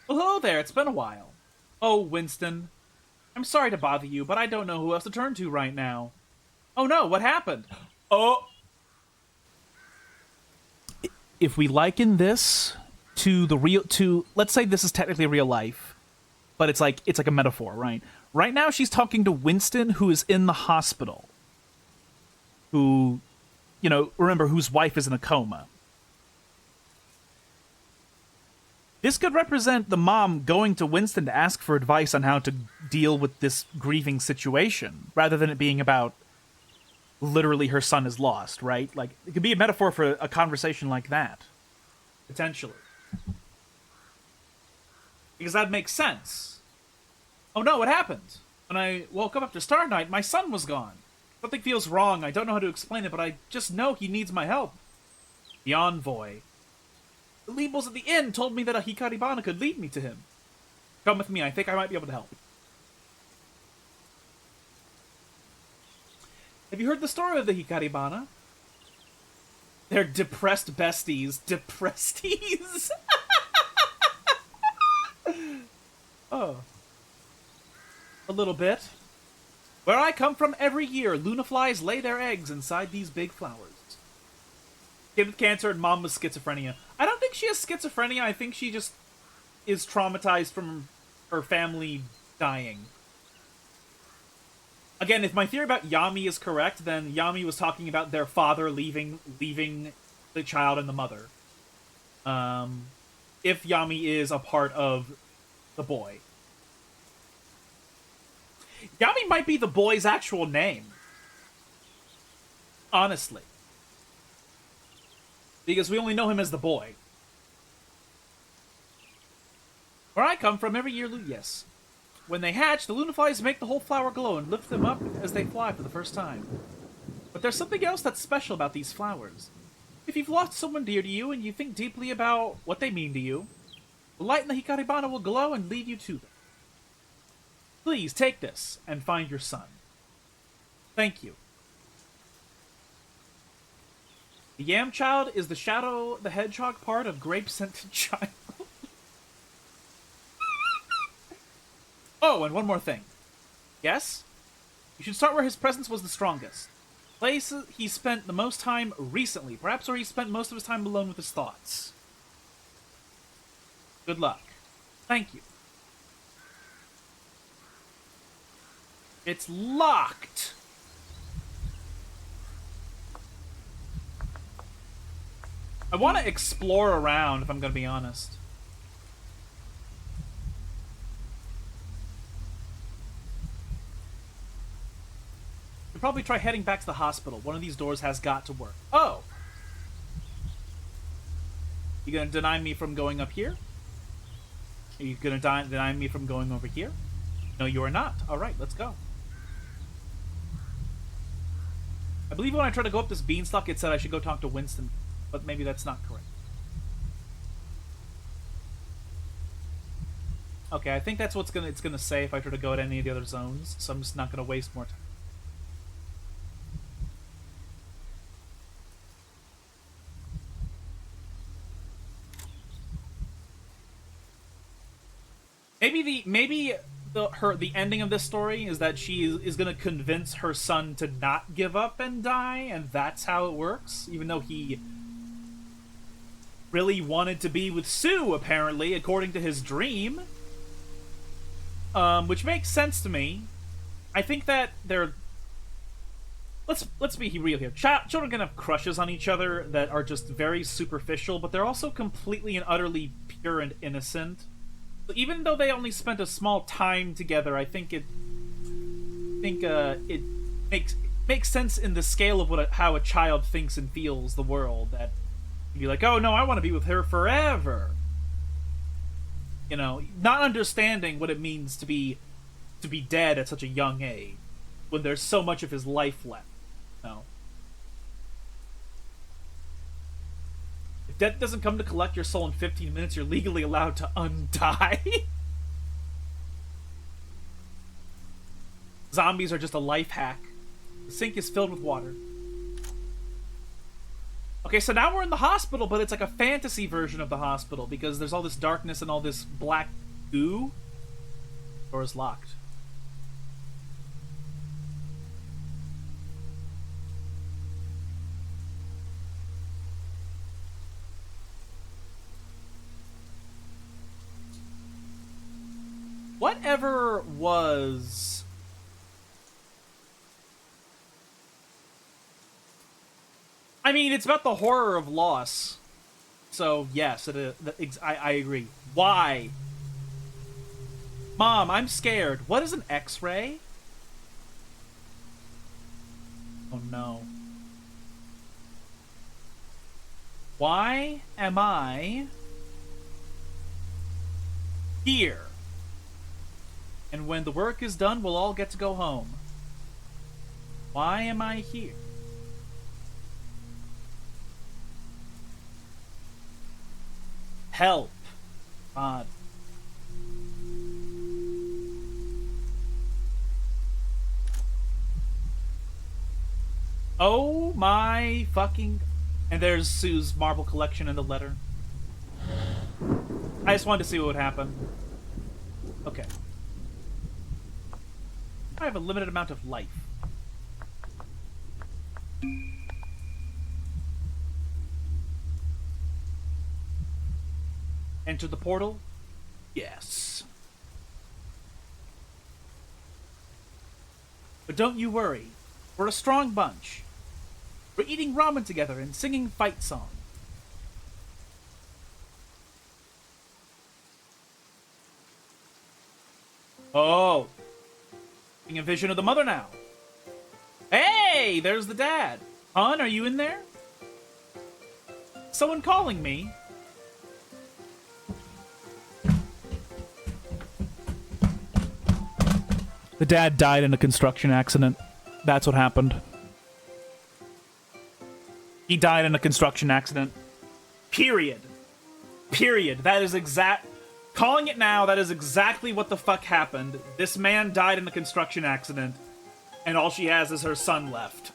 Well, hello there. It's been a while. Oh, Winston. I'm sorry to bother you, but I don't know who else to turn to right now. Oh no, what happened? Oh! if we liken this to let's say this is technically real life, but it's like a metaphor, right? Right now she's talking to Winston, who is in the hospital, who, remember, whose wife is in a coma. This could represent the mom going to Winston to ask for advice on how to deal with this grieving situation, rather than it being about literally her son is lost, right? Like, it could be a metaphor for a conversation like that, potentially. Because that makes sense. Oh no, what happened? When I woke up after Star Night, my son was gone. Something feels wrong. I don't know how to explain it, but I just know he needs my help. The envoy. The labels at the inn told me that a Hikaribana could lead me to him. Come with me, I think I might be able to help. Have you heard the story of the Hikaribana? They're depressed besties. Depressties? Oh. A little bit. Where I come from, every year, lunaflies lay their eggs inside these big flowers. Kid with cancer and mom with schizophrenia. I don't think she has schizophrenia. I think she just is traumatized from her family dying. Again, if my theory about Yami is correct, then Yami was talking about their father leaving the child and the mother. If Yami is a part of the boy. Yami might be the boy's actual name. Honestly. Because we only know him as the boy. Where I come from, every year, yes. When they hatch, the lunaflies make the whole flower glow and lift them up as they fly for the first time. But there's something else that's special about these flowers. If you've lost someone dear to you and you think deeply about what they mean to you, the light in the Hikaribana will glow and lead you to them. Please take this and find your son. Thank you. The Yam Child is the Shadow the Hedgehog part of Grape-Scented Child. Oh, and one more thing. Yes? You should start where his presence was the strongest. Places he spent the most time recently, perhaps where he spent most of his time alone with his thoughts. Good luck. Thank you. It's locked! I want to explore around, if I'm going to be honest. Should probably try heading back to the hospital. One of these doors has got to work. Oh! You gonna deny me from going up here? Are you gonna deny me from going over here? No, you are not. Alright, let's go. I believe when I tried to go up this beanstalk, it said I should go talk to Winston. But maybe that's not correct. Okay, I think that's what it's gonna say if I try to go at any of the other zones, so I'm just not gonna waste more time. Maybe the ending of this story is that she is gonna convince her son to not give up and die, and that's how it works, even though he really wanted to be with Sue, apparently, according to his dream. Which makes sense to me. I think that they're... Let's be real here. Children can have crushes on each other that are just very superficial, but they're also completely and utterly pure and innocent. So even though they only spent a small time together, I think it makes sense in the scale of how a child thinks and feels the world, that you'd be like, oh no, I want to be with her forever. You know, not understanding what it means to be dead at such a young age, when there's so much of his life left. You know? If death doesn't come to collect your soul in 15 minutes, you're legally allowed to undie. Zombies are just a life hack. The sink is filled with water. Okay, so now we're in the hospital, but it's like a fantasy version of the hospital because there's all this darkness and all this black goo. Door is locked. Whatever was... I mean, it's about the horror of loss. So, yes, I agree. Why? Mom, I'm scared. What is an X-ray? Oh, no. Why am I here? And when the work is done, we'll all get to go home. Why am I here? Help. God. Oh my fucking... And there's Sue's marble collection in the letter. I just wanted to see what would happen. Okay. I have a limited amount of life. Enter the portal? Yes. But don't you worry. We're a strong bunch. We're eating ramen together and singing fight songs. Oh. Getting a vision of the mother now. Hey, there's the dad. Hon, are you in there? Someone calling me? The dad died in a construction accident. That's what happened. He died in a construction accident. Period. Period. That is exact... Calling it now, that is exactly what the fuck happened. This man died in a construction accident, and all she has is her son left.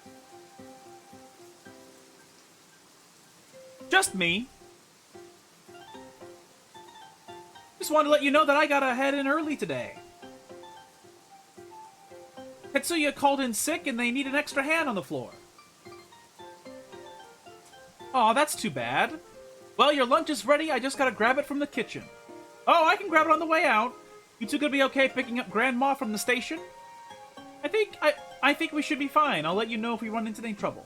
Just me. Just wanted to let you know that I gotta head in early today. Tetsuya called in sick and they need an extra hand on the floor. Aw, that's too bad. Well, your lunch is ready, I just gotta grab it from the kitchen. Oh, I can grab it on the way out. You two gonna be okay picking up Grandma from the station? I think we should be fine. I'll let you know if we run into any trouble.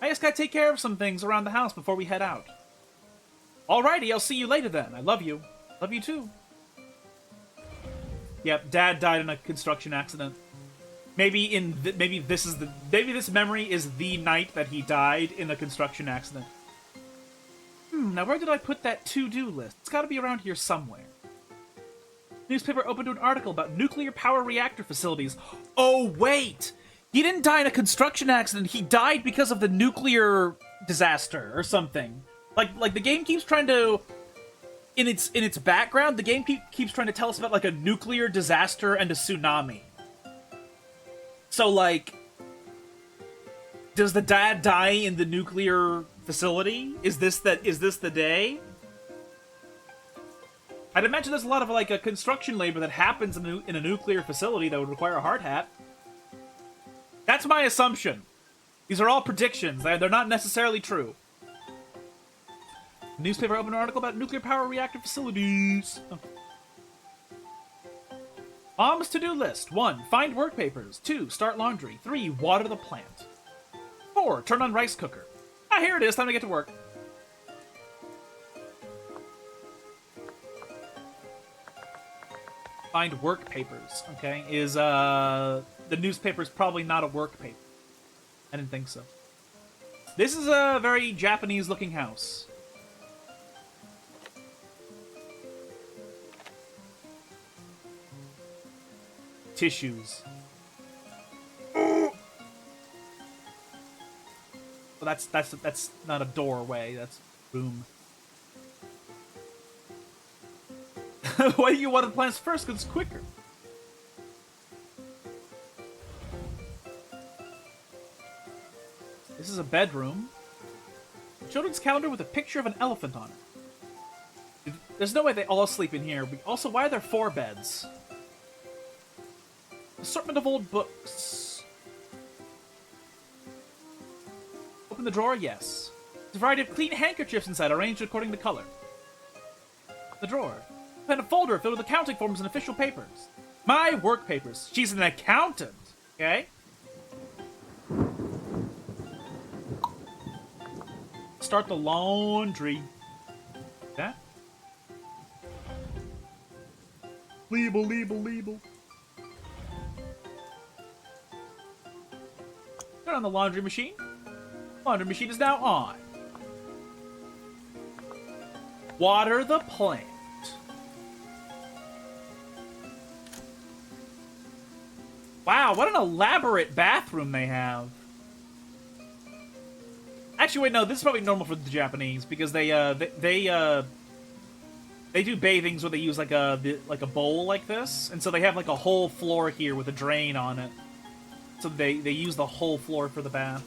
I just gotta take care of some things around the house before we head out. Alrighty, I'll see you later then. I love you. Love you too. Yep, Dad died in a construction accident. Maybe this memory is the night that he died in a construction accident. Now where did I put that to-do list? It's gotta be around here somewhere. Newspaper opened to an article about nuclear power reactor facilities. Oh, wait! He didn't die in a construction accident, he died because of the nuclear disaster or something. Like the game keeps trying to... In its background, the game keeps trying to tell us about, like, a nuclear disaster and a tsunami. So, like, does the dad die in the nuclear facility? Is this the day? I'd imagine there's a lot of, like, a construction labor that happens in a nuclear facility that would require a hard hat. That's my assumption. These are all predictions. They're not necessarily true. Newspaper opened an article about nuclear power reactor facilities. Oh. Mom's to-do list. 1. Find work papers. 2. Start laundry. 3. Water the plant. 4. Turn on rice cooker. Ah, here it is. Time to get to work. Find work papers. Okay. The newspaper's probably not a work paper. I didn't think so. This is a very Japanese-looking house. Tissues. Well, that's not a doorway. That's boom. Why do you want the plants first? Because it's quicker. This is a bedroom. A children's calendar with a picture of an elephant on it. There's no way they all sleep in here. But also, why are there 4 beds? Assortment of old books. Open the drawer, yes. There's a variety of clean handkerchiefs inside, arranged according to color. The drawer. And a folder filled with accounting forms and official papers. My work papers. She's an accountant, okay? Start the laundry. That? Label. Turn on the laundry machine. Laundry machine is now on. Water the plant. Wow, what an elaborate bathroom they have. Actually, wait, no, this is probably normal for the Japanese because they do bathings where they use like a bowl like this, and so they have like a whole floor here with a drain on it. So they use the whole floor for the bath.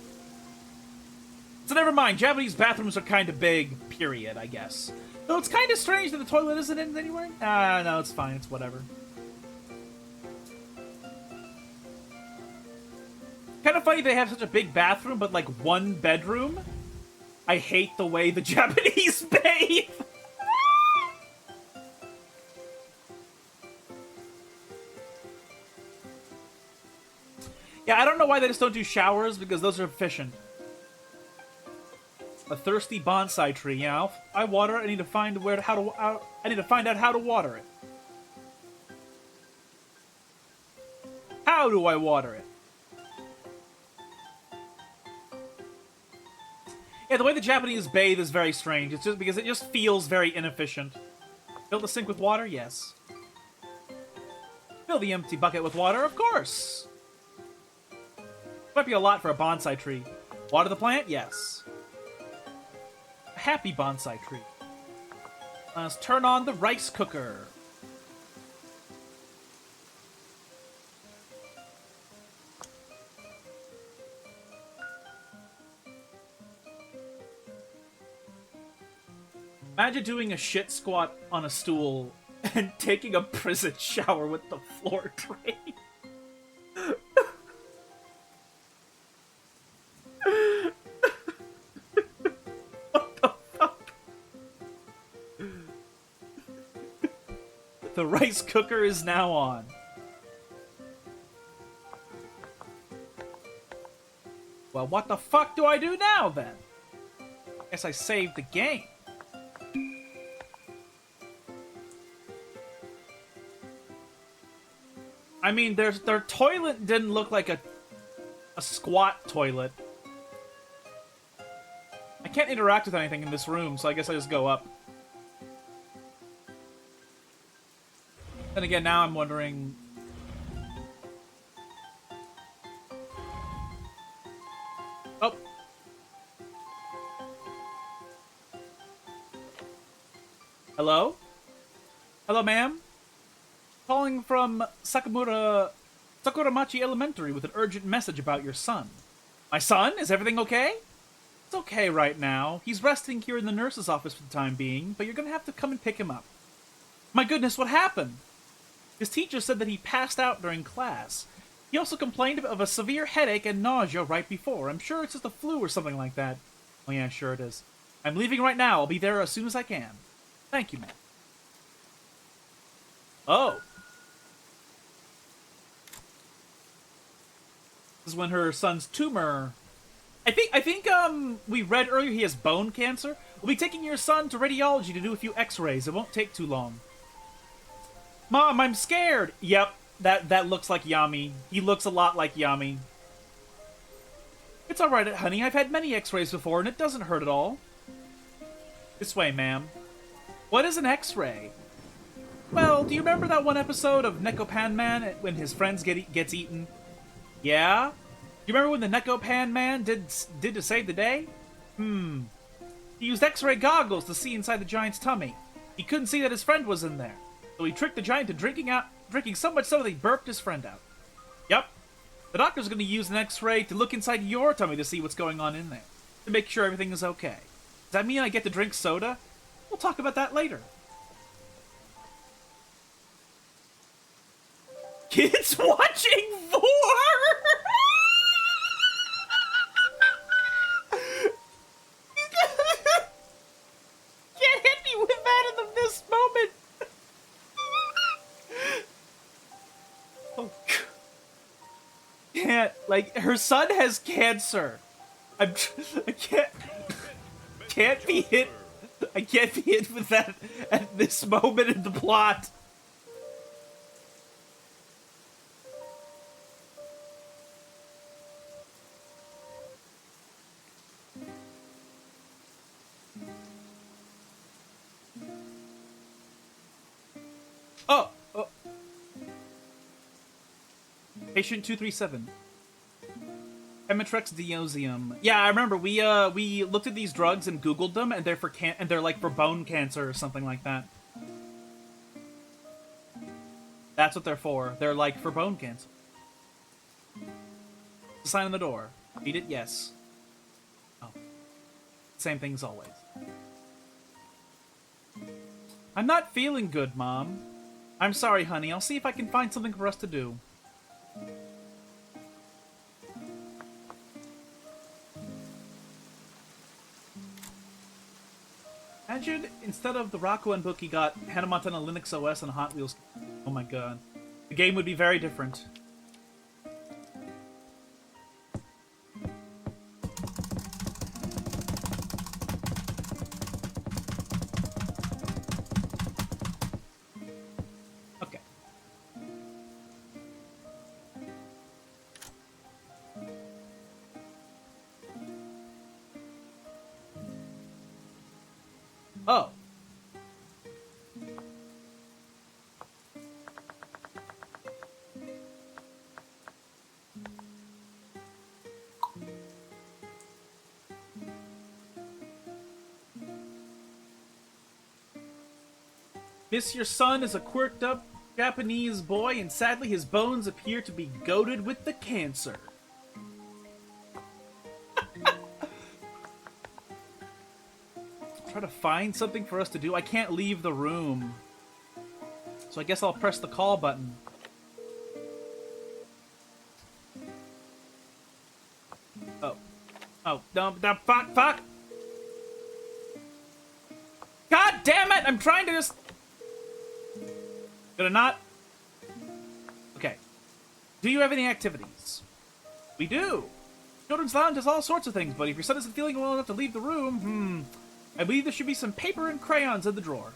So never mind, Japanese bathrooms are kind of big, period, I guess. Though it's kind of strange that the toilet isn't in anywhere. Ah, no, it's fine, it's whatever. Kind of funny they have such a big bathroom, but like one bedroom. I hate the way the Japanese bathe. Yeah, I don't know why they just don't do showers, because those are efficient. A thirsty bonsai tree. Yeah, I water it. I need to find out how to water it. How do I water it? Yeah, the way the Japanese bathe is very strange. It's just because it just feels very inefficient. Fill the sink with water? Yes. Fill the empty bucket with water? Of course. Might be a lot for a bonsai tree. Water the plant? Yes. A happy bonsai tree. Let's turn on the rice cooker. Imagine doing a shit squat on a stool and taking a prison shower with the floor drain. What the fuck? The rice cooker is now on. Well, what the fuck do I do now, then? Guess I saved the game. I mean, their toilet didn't look like a squat toilet. I can't interact with anything in this room, so I guess I just go up. Then again, now I'm wondering... Oh! Hello? Hello, ma'am? Calling from Sakuramachi Elementary with an urgent message about your son. My son? Is everything okay? It's okay right now. He's resting here in the nurse's office for the time being, but you're gonna have to come and pick him up. My goodness, what happened? His teacher said that he passed out during class. He also complained of a severe headache and nausea right before. I'm sure it's just the flu or something like that. Oh yeah, sure it is. I'm leaving right now. I'll be there as soon as I can. Thank you, ma'am. Oh. This is when her son's tumor... I think we read earlier he has bone cancer. We'll be taking your son to radiology to do a few x-rays. It won't take too long. Mom, I'm scared! Yep, that looks like Yami. He looks a lot like Yami. It's alright, honey. I've had many x-rays before, and it doesn't hurt at all. This way, ma'am. What is an x-ray? Well, do you remember that one episode of Nekopan Man when his friends gets eaten? Yeah? You remember when the Nekopan Man did to save the day? He used x-ray goggles to see inside the giant's tummy. He couldn't see that his friend was in there. So he tricked the giant into drinking so much so that he burped his friend out. Yep. The doctor's going to use an x-ray to look inside your tummy to see what's going on in there. To make sure everything is okay. Does that mean I get to drink soda? We'll talk about that later. Kids watching vor! Can't hit me with that in this moment! can't. Like, her son has cancer. I can't be hit. I can't be hit with that at this moment in the plot. Oh. Patient 237. Emitrex Diosium. Yeah, I remember we looked at these drugs and Googled them, and they're like for bone cancer or something like that. That's what they're for. They're like for bone cancer. The sign on the door. Read it, yes. Oh. Same thing as always. I'm not feeling good, Mom. I'm sorry, honey. I'll see if I can find something for us to do. Imagine, instead of the Rakuen book, he got Hannah Montana Linux OS and Hot Wheels. Oh my god. The game would be very different. Okay. Oh. This your son is a quirked up Japanese boy, and sadly his bones appear to be goated with the cancer. Try to find something for us to do. I can't leave the room. So I guess I'll press the call button. Oh. Oh, no, fuck! God damn it! I'm trying to just... Gonna not? Okay. Do you have any activities? We do! Children's Lounge does all sorts of things, but if your son isn't feeling well enough to leave the room, I believe there should be some paper and crayons in the drawer.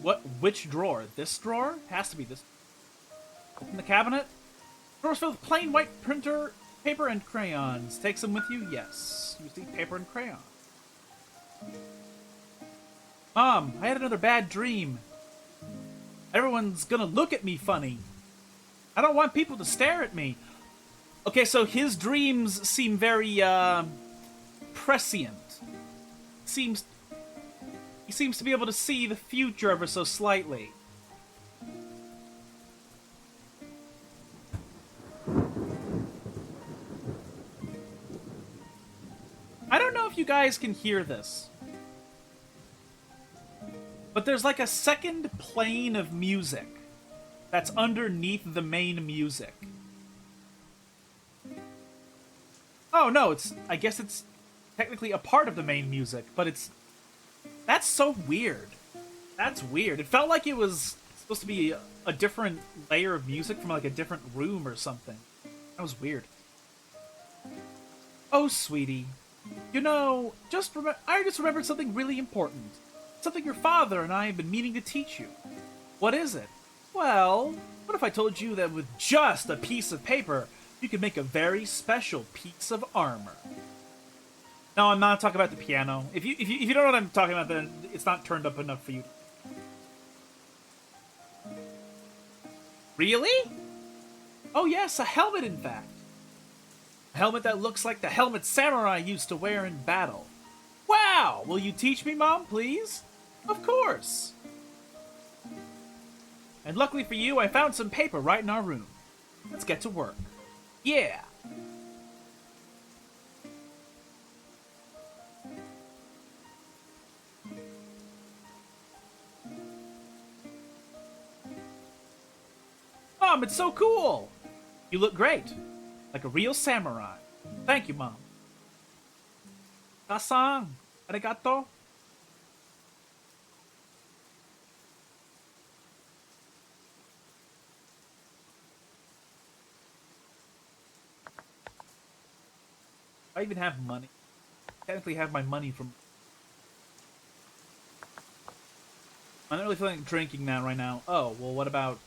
What? Which drawer? This drawer? Has to be this. Open the cabinet. Drawers filled with plain white printer, paper, and crayons. Take some with you? Yes. You see paper and crayon. Mom, I had another bad dream. Everyone's gonna look at me funny. I don't want people to stare at me. Okay, so his dreams seem very, prescient. He seems to be able to see the future ever so slightly. I don't know if you guys can hear this, but there's like a second plane of music that's underneath the main music. Oh no, I guess it's technically a part of the main music, but that's so weird. That's weird. It felt like it was supposed to be a different layer of music from like a different room or something. That was weird. Oh, sweetie. You know, I just remembered something really important. Something your father and I have been meaning to teach you. What is it? Well, what if I told you that with just a piece of paper, you could make a very special piece of armor? No, I'm not talking about the piano. If you don't know what I'm talking about, then it's not turned up enough for you. Really? Oh yes, a helmet in fact. A helmet that looks like the helmet samurai used to wear in battle. Wow! Will you teach me, Mom, please? Of course! And luckily for you, I found some paper right in our room. Let's get to work. Yeah! Mom, it's so cool! You look great. Like a real samurai. Thank you, Mom. Ka-san, arigato. I even have money. I technically have my money from... I'm not really feeling like drinking that right now. Oh, well, what about...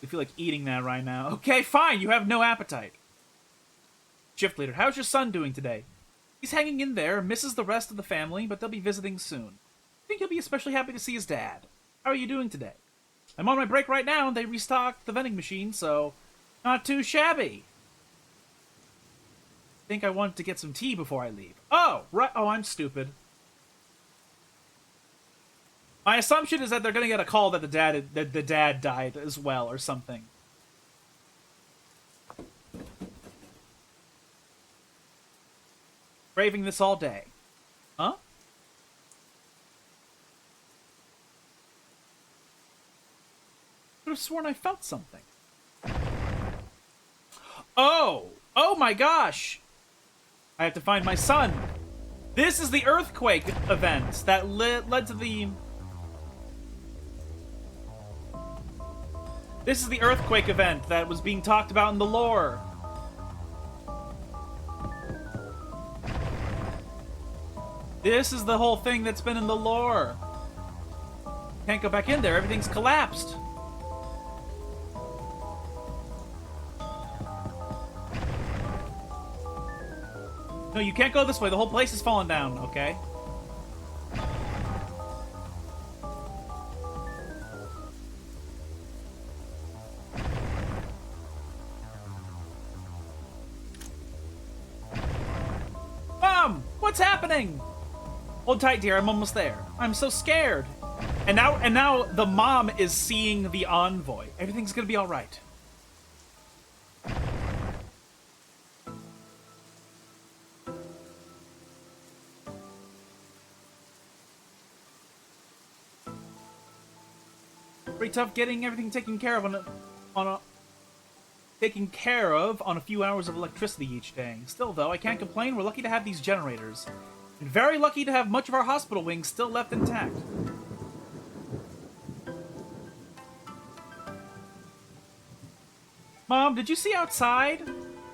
I feel like eating that right now. Okay, fine, you have no appetite. Shift leader, how's your son doing today? He's hanging in there, misses the rest of the family, but they'll be visiting soon. I think he'll be especially happy to see his dad. How are you doing today? I'm on my break right now, and they restocked the vending machine, so not too shabby. I think I wanted to get some tea before I leave. Oh, right. Oh, I'm stupid. My assumption is that they're gonna get a call that the dad died as well or something. Craving this all day. Huh? I could have sworn I felt something. Oh! Oh my gosh! I have to find my son. This is the earthquake event that led to the... This is the earthquake event that was being talked about in the lore. This is the whole thing that's been in the lore. Can't go back in there. Everything's collapsed. No, you can't go this way. The whole place is falling down, okay? Mom! What's happening? Hold tight, dear. I'm almost there. I'm so scared. And now the mom is seeing the envoy. Everything's gonna be all right. Pretty tough getting everything taken care of on a few hours of electricity each day. Still, though, I can't complain. We're lucky to have these generators. And very lucky to have much of our hospital wings still left intact. Mom, did you see outside?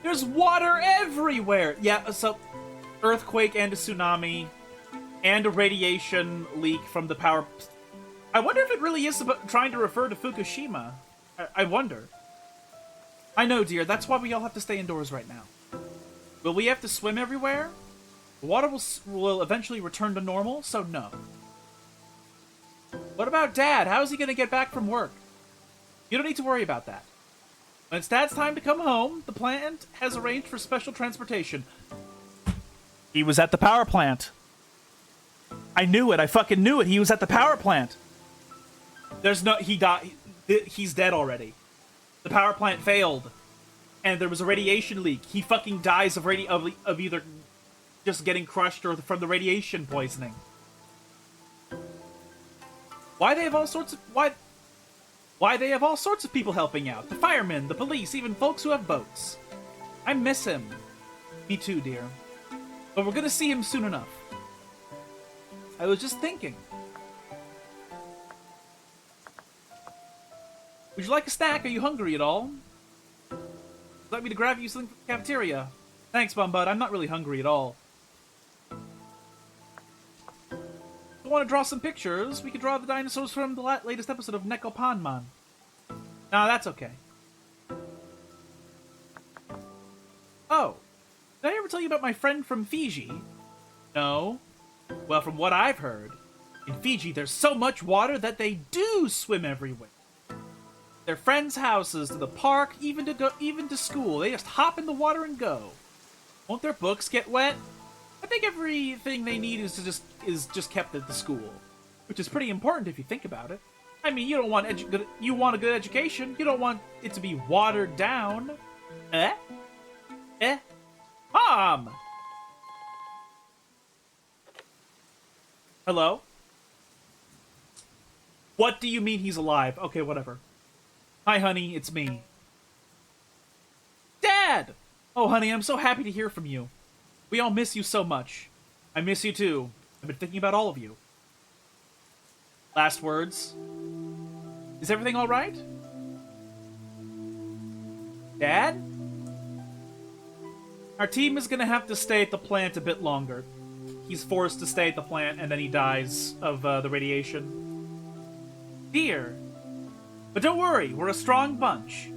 There's water everywhere! Yeah, so earthquake and a tsunami and a radiation leak from the power... I wonder if it really is trying to refer to Fukushima. I wonder. I know, dear. That's why we all have to stay indoors right now. Will we have to swim everywhere? The water will eventually return to normal, so no. What about Dad? How is he going to get back from work? You don't need to worry about that. When it's Dad's time to come home, the plant has arranged for special transportation. He was at the power plant. I knew it. I fucking knew it. He was at the power plant. There's no... He died. He's dead already. The power plant failed. And there was a radiation leak. He fucking dies of either just getting crushed or from the radiation poisoning. Why they have all sorts of... Why they have all sorts of people helping out. The firemen, the police, even folks who have boats. I miss him. Me too, dear. But we're gonna see him soon enough. I was just thinking. Would you like a snack? Are you hungry at all? Would you like me to grab you something from the cafeteria? Thanks, Bumbud. I'm not really hungry at all. If you want to draw some pictures, we could draw the dinosaurs from the latest episode of Nekopanman. Nah, that's okay. Oh, did I ever tell you about my friend from Fiji? No. Well, from what I've heard, in Fiji there's so much water that they do swim everywhere. Their friends' houses, to the park, even to school. They just hop in the water and go. Won't their books get wet? I think everything they need is just kept at the school, which is pretty important if you think about it. I mean, you don't want you want a good education. You don't want it to be watered down. Mom. Hello? What do you mean he's alive? Okay, whatever. Hi, honey, it's me. Dad! Oh, honey, I'm so happy to hear from you. We all miss you so much. I miss you too. I've been thinking about all of you. Last words. Is everything all right? Dad? Our team is gonna have to stay at the plant a bit longer. He's forced to stay at the plant, and then he dies of the radiation. Dear. But don't worry, we're a strong bunch.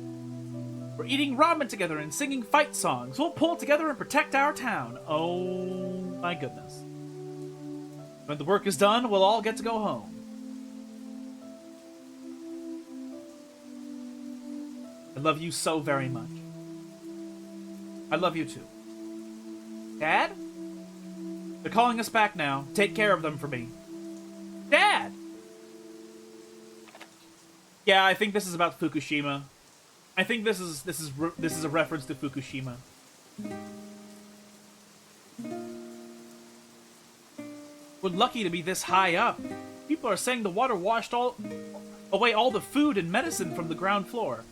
We're eating ramen together and singing fight songs. We'll pull together and protect our town. Oh my goodness. When the work is done, we'll all get to go home. I love you so very much. I love you too. Dad? They're calling us back now. Take care of them for me. Dad! Yeah, I think this is about Fukushima. I think this is a reference to Fukushima. We're lucky to be this high up. People are saying the water washed away all the food and medicine from the ground floor.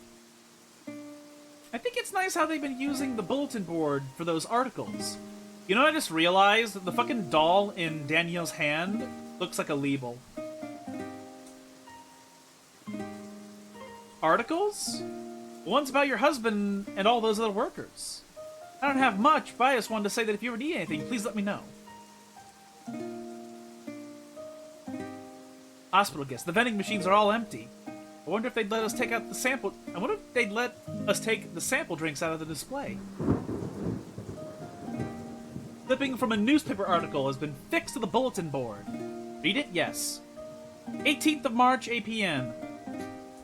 I think it's nice how they've been using the bulletin board for those articles. You know, I just realized that the fucking doll in Danielle's hand looks like a label. Articles? The ones about your husband and all those other workers. I don't have much, but I just wanted to say that if you ever need anything, please let me know. Hospital guests. The vending machines are all empty. I wonder if they'd let us take out the sample... I wonder if they'd let us take the sample drinks out of the display. Clipping from a newspaper article has been fixed to the bulletin board. Read it? Yes. 18th of March, 8 p.m.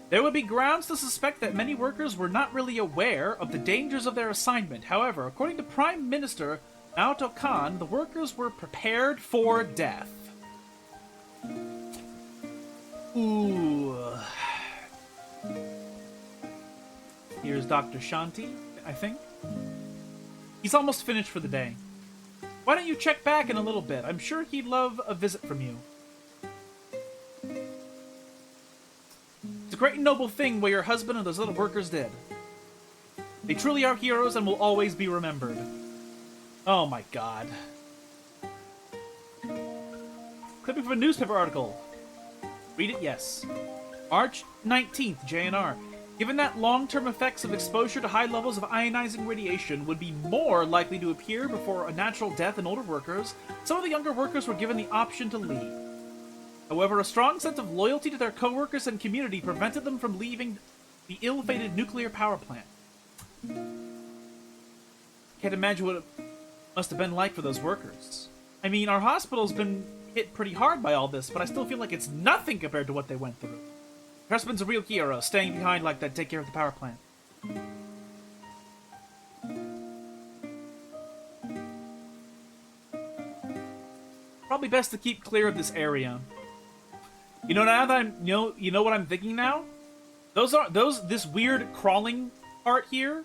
There would be grounds to suspect that many workers were not really aware of the dangers of their assignment. However, according to Prime Minister Naoto Kan, the workers were prepared for death. Ooh. Here's Dr. Shanti, I think. He's almost finished for the day. Why don't you check back in a little bit? I'm sure he'd love a visit from you. It's a great and noble thing what your husband and those little workers did. They truly are heroes and will always be remembered. Oh my god. Clipping from a newspaper article. Read it? Yes. March 19th, JNR. Given that long-term effects of exposure to high levels of ionizing radiation would be more likely to appear before a natural death in older workers, some of the younger workers were given the option to leave. However, a strong sense of loyalty to their co-workers and community prevented them from leaving the ill-fated nuclear power plant. Can't imagine what it must have been like for those workers. I mean, our hospital's been hit pretty hard by all this, but I still feel like it's nothing compared to what they went through. Your husband's a real hero, staying behind like that to take care of the power plant. Probably best to keep clear of this area. You know, now that I'm, you know what I'm thinking now? This weird crawling part here,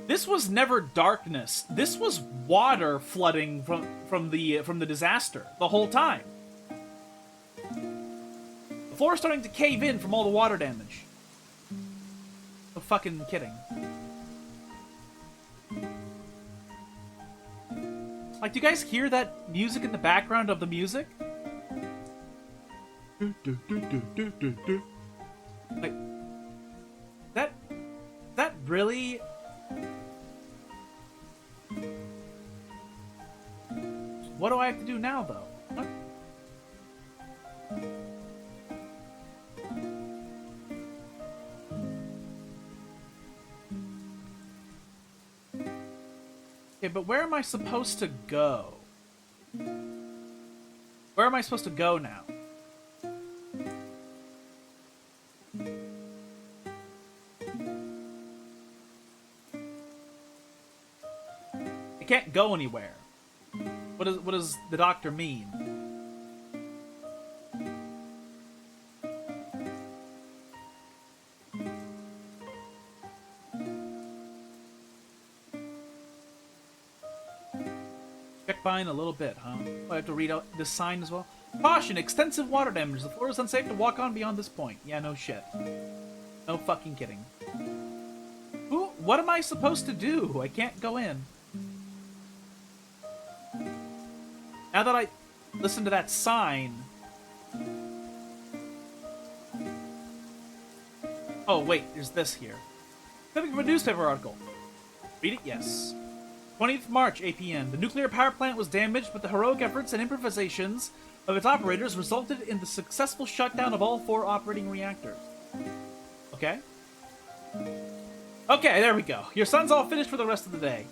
this was never darkness. This was water flooding from the disaster the whole time. The floor is starting to cave in from all the water damage. No fucking kidding. Like, do you guys hear that music in the background of the music? Like, that really... What do I have to do now, though? What? Okay, but where am I supposed to go? Where am I supposed to go now? I can't go anywhere. What does the doctor mean? Check by in a little bit, huh? I have to read out this sign as well. Caution! Extensive water damage. The floor is unsafe to walk on beyond this point. Yeah, no shit. No fucking kidding. What am I supposed to do? I can't go in. Now that I listen to that sign... Oh, wait, there's this here. Clipping from a newspaper article. Read it? Yes. 20th March, 8 p.m. The nuclear power plant was damaged, but the heroic efforts and improvisations of its operators resulted in the successful shutdown of all 4 operating reactors. Okay. Okay, there we go. Your son's all finished for the rest of the day,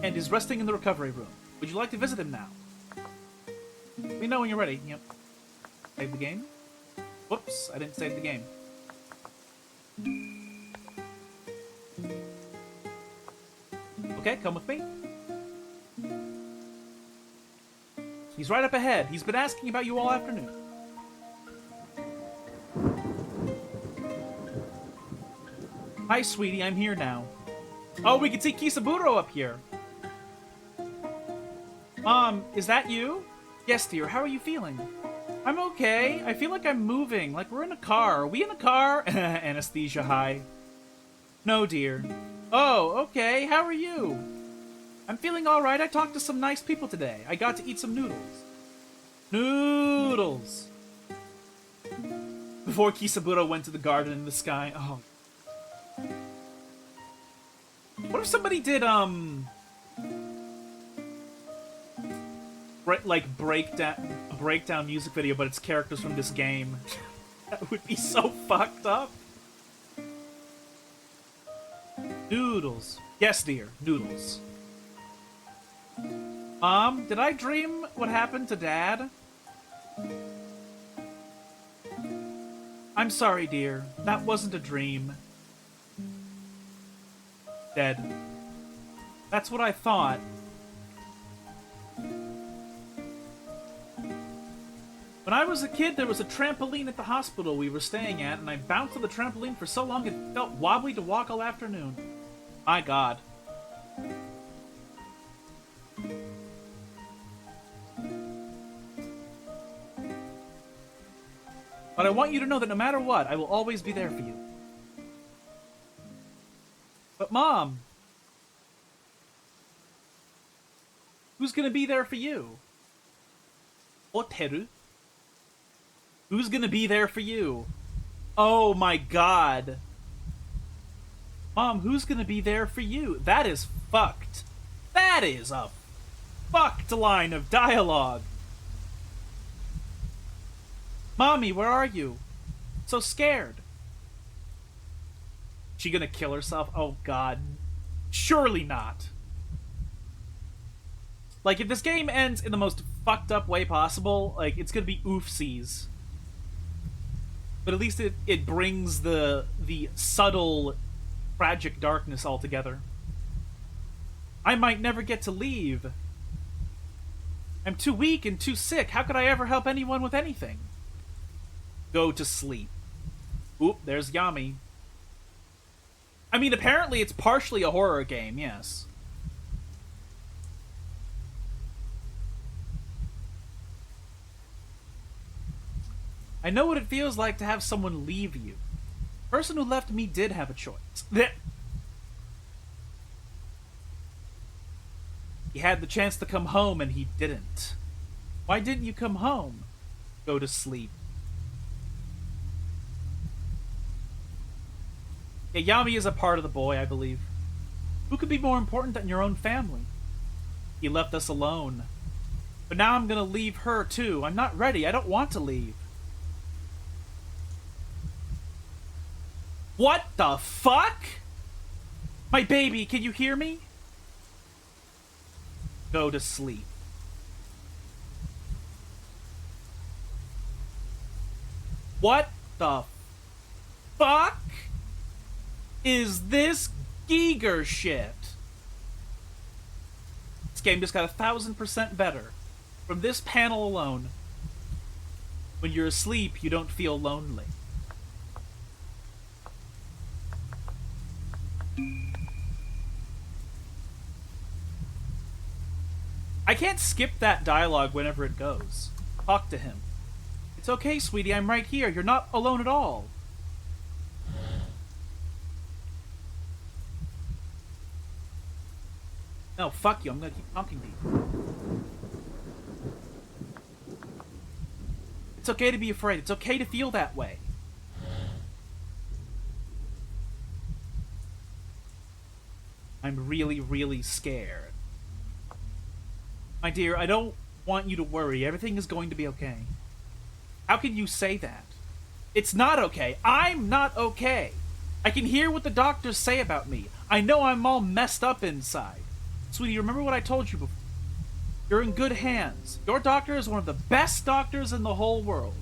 and is resting in the recovery room. Would you like to visit him now? Let me know when you're ready. Yep. Save the game. Whoops, I didn't save the game. Okay, come with me. He's right up ahead. He's been asking about you all afternoon. Hi, sweetie, I'm here now. Oh, we can see Kisaburo up here. Mom, is that you? Yes, dear, how are you feeling? I'm okay. I feel like I'm moving, like we're in a car. Are we in a car? Anesthesia high. No, dear. Oh, okay, how are you? I'm feeling alright. I talked to some nice people today. I got to eat some noodles. Noodles! Before Kisaburo went to the garden in the sky. Oh. What if somebody did, breakdown music video, but it's characters from this game? That would be so fucked up. Noodles. Yes, dear. Noodles. Did I dream what happened to Dad? I'm sorry, dear. That wasn't a dream. Dead. That's what I thought. When I was a kid, there was a trampoline at the hospital we were staying at, and I bounced on the trampoline for so long it felt wobbly to walk all afternoon. My God. But I want you to know that no matter what, I will always be there for you. But Mom! Who's gonna be there for you? Oteru? Who's gonna be there for you? Oh my God. Mom, who's gonna be there for you? That is fucked. That is a fucked line of dialogue. Mommy, where are you? So scared. She gonna kill herself? Oh God. Surely not. Like, if this game ends in the most fucked up way possible, like, it's gonna be oofsies. But at least it brings the subtle, tragic darkness all together. I might never get to leave. I'm too weak and too sick. How could I ever help anyone with anything? Go to sleep. Oop, there's Yami. I mean, apparently it's partially a horror game, yes. I know what it feels like to have someone leave you. The person who left me did have a choice. He had the chance to come home and he didn't. Why didn't you come home? Go to sleep. Yeah, Yami is a part of the boy, I believe. Who could be more important than your own family? He left us alone. But now I'm gonna leave her, too. I'm not ready. I don't want to leave. What the fuck? My baby, can you hear me? Go to sleep. What the fuck is this Giger shit? This game just got 1,000% better from this panel alone. When you're asleep, you don't feel lonely. I can't skip that dialogue whenever it goes. Talk to him. It's okay, sweetie, I'm right here. You're not alone at all. No, fuck you. I'm gonna keep talking to you. It's okay to be afraid. It's okay to feel that way. I'm really, really scared. My dear, I don't want you to worry. Everything is going to be okay. How can you say that? It's not okay. I'm not okay. I can hear what the doctors say about me. I know I'm all messed up inside. Sweetie, remember what I told you before. You're in good hands. Your doctor is one of the best doctors in the whole world.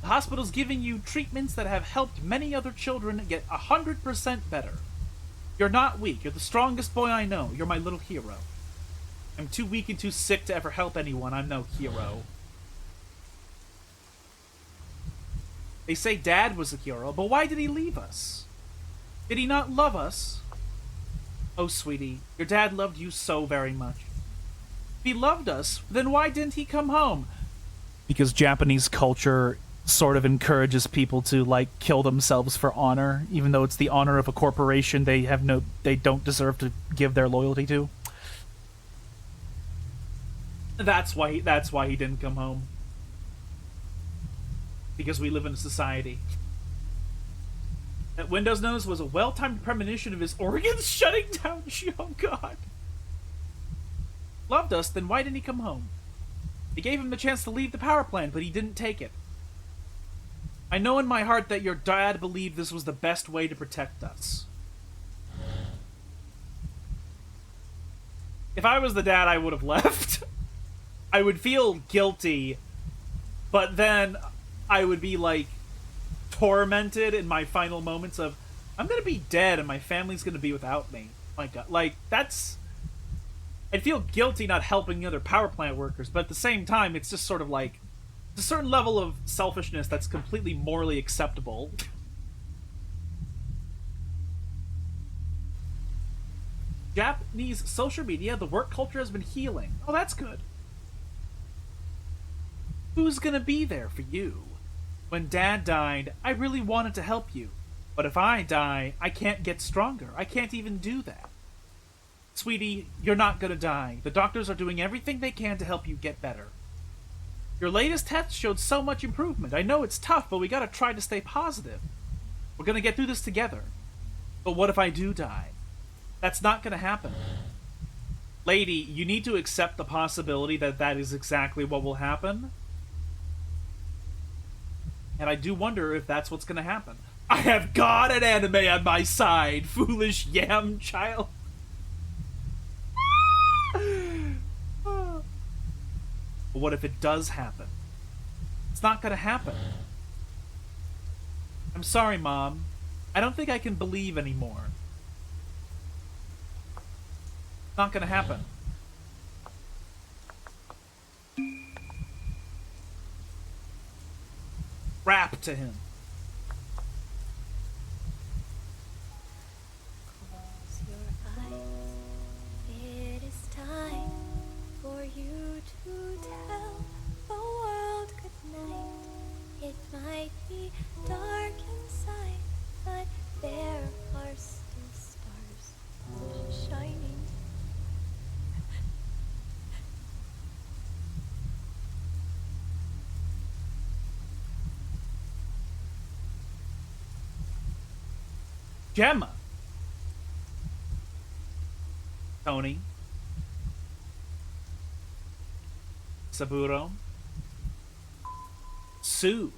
The hospital's giving you treatments that have helped many other children get 100% better. You're not weak. You're the strongest boy I know. You're my little hero. I'm too weak and too sick to ever help anyone. I'm no hero. They say Dad was a hero, but why did he leave us? Did he not love us? Oh, sweetie, your dad loved you so very much. If he loved us, then why didn't he come home? Because Japanese culture sort of encourages people to, like, kill themselves for honor, even though it's the honor of a corporation they don't deserve to give their loyalty to. That's why he didn't come home. Because we live in a society. That Windows nose was a well-timed premonition of his organs shutting down. Oh, God. Loved us, then why didn't he come home? They gave him the chance to leave the power plant, but he didn't take it. I know in my heart that your dad believed this was the best way to protect us. If I was the dad, I would have left. I would feel guilty, but then I would be, like, tormented in my final moments of, I'm gonna be dead and my family's gonna be without me. My God, like, that's... I'd feel guilty not helping the other power plant workers, but at the same time, it's just sort of like, a certain level of selfishness that's completely morally acceptable. Japanese social media, the work culture has been healing. Oh, that's good. Who's gonna be there for you? When Dad died, I really wanted to help you. But if I die, I can't get stronger. I can't even do that. Sweetie, you're not gonna die. The doctors are doing everything they can to help you get better. Your latest test showed so much improvement. I know it's tough, but we gotta try to stay positive. We're gonna get through this together. But what if I do die? That's not gonna happen. Lady, you need to accept the possibility that that is exactly what will happen. And I do wonder if that's what's gonna happen. I have God and anime on my side, foolish yam child. But what if it does happen? It's not gonna happen. I'm sorry, Mom. I don't think I can believe anymore. It's not gonna happen. Rap to him. Close your eyes. It is time for you to tell the world good night. It might be dark inside, but there are still stars shining. Gemma. Tony. Saburo. Sue.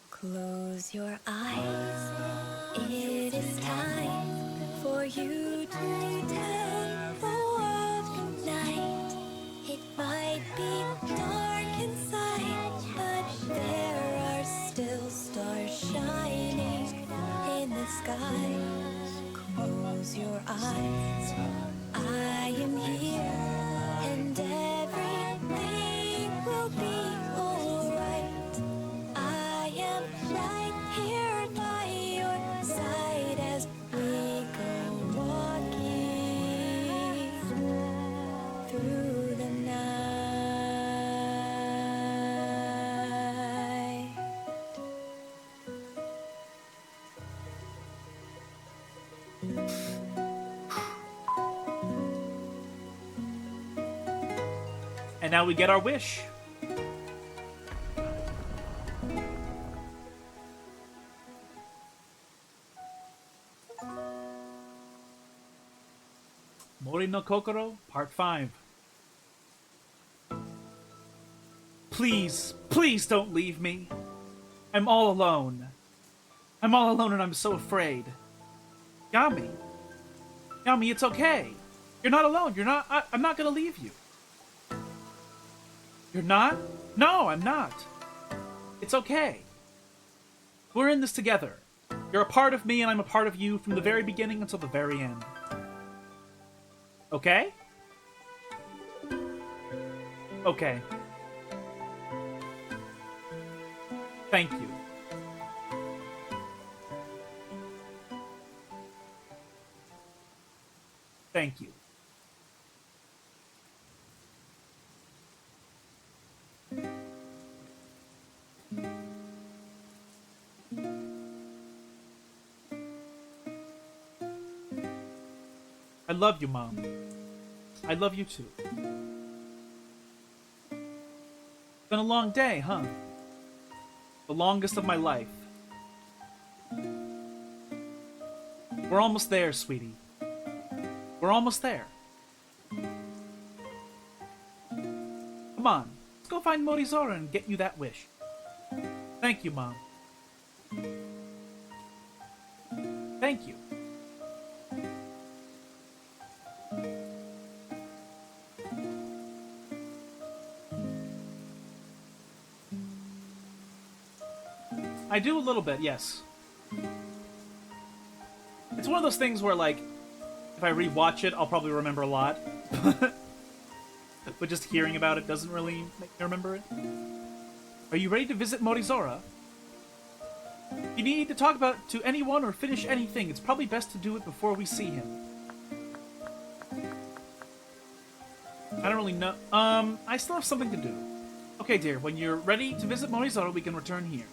Close your eyes. It is time for you to tell the world good night. It might be dark inside, but there are still stars shining in the sky. Close your eyes. I am here, and everything will be alright. I am right here by your side as we go walking. And now we get our wish. Mori no Kokoro, Part 5. Please, please don't leave me. I'm all alone. I'm all alone and I'm so afraid. Yami. Yami, it's okay. You're not alone. You're not. I'm not gonna leave you. You're not? No, I'm not. It's okay. We're in this together. You're a part of me and I'm a part of you from the very beginning until the very end. Okay? Okay. Thank you. Thank you. I love you, Mom. I love you too. It's been a long day, huh? The longest of my life. We're almost there, sweetie. We're almost there. Come on, let's go find Morizora and get you that wish. Thank you, Mom. Thank you. I do a little bit, yes. It's one of those things where, like, if I rewatch it, I'll probably remember a lot. But just hearing about it doesn't really make me remember it. Are you ready to visit Morizora? If you need to talk about to anyone or finish anything, it's probably best to do it before we see him. I don't really know. I still have something to do. Okay, dear, when you're ready to visit Morizora, we can return here.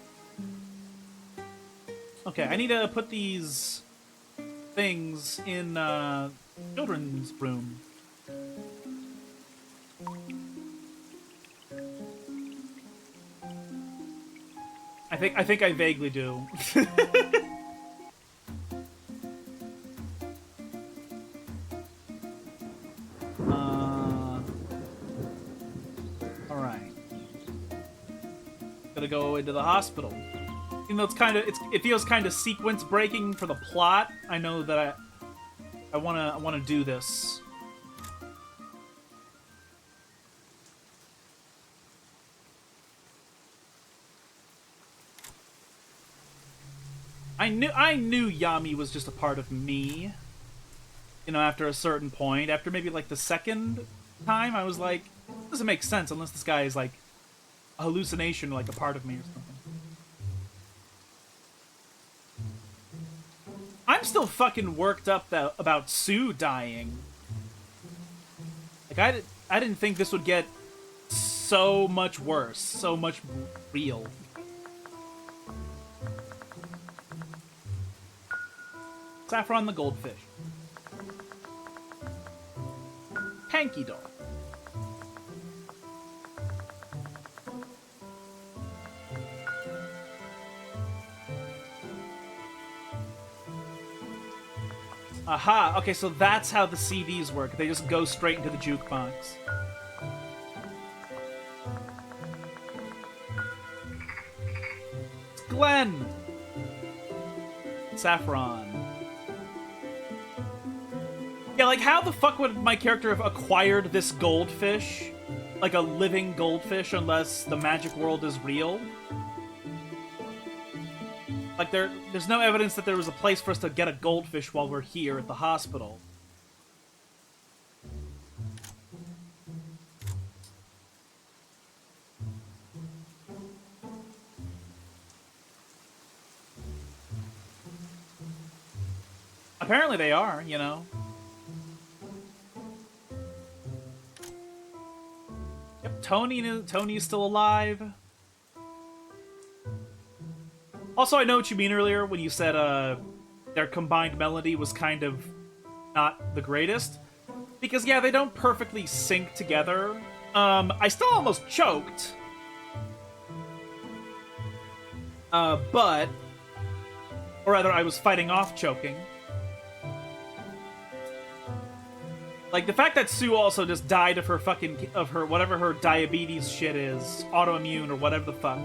Okay, I need to put these things in children's room. I think I vaguely do. All right. Gotta go into the hospital. Even though it feels kind of sequence breaking for the plot. I know that I wanna do this. I knew Yami was just a part of me. You know, after a certain point, after maybe like the second time, I was like, it doesn't make sense unless this guy is like a hallucination, like a part of me or something. I'm still fucking worked up about Sue dying. Like, I didn't think this would get so much worse, so much real. Saffron the goldfish. Hanky doll. Aha! Okay, so that's how the CDs work. They just go straight into the jukebox. It's Glenn! Saffron. Yeah, like, how the fuck would my character have acquired this goldfish? Like a living goldfish, unless the magic world is real? Like, there's no evidence that there was a place for us to get a goldfish while we're here at the hospital. Apparently they are, you know. Yep, Tony is still alive. Also, I know what you mean earlier when you said their combined melody was kind of not the greatest. Because, yeah, they don't perfectly sync together. I still almost choked. But... Or rather, I was fighting off choking. Like, the fact that Sue also just died of her fucking... Of her... Whatever her diabetes shit is. Autoimmune or whatever the fuck.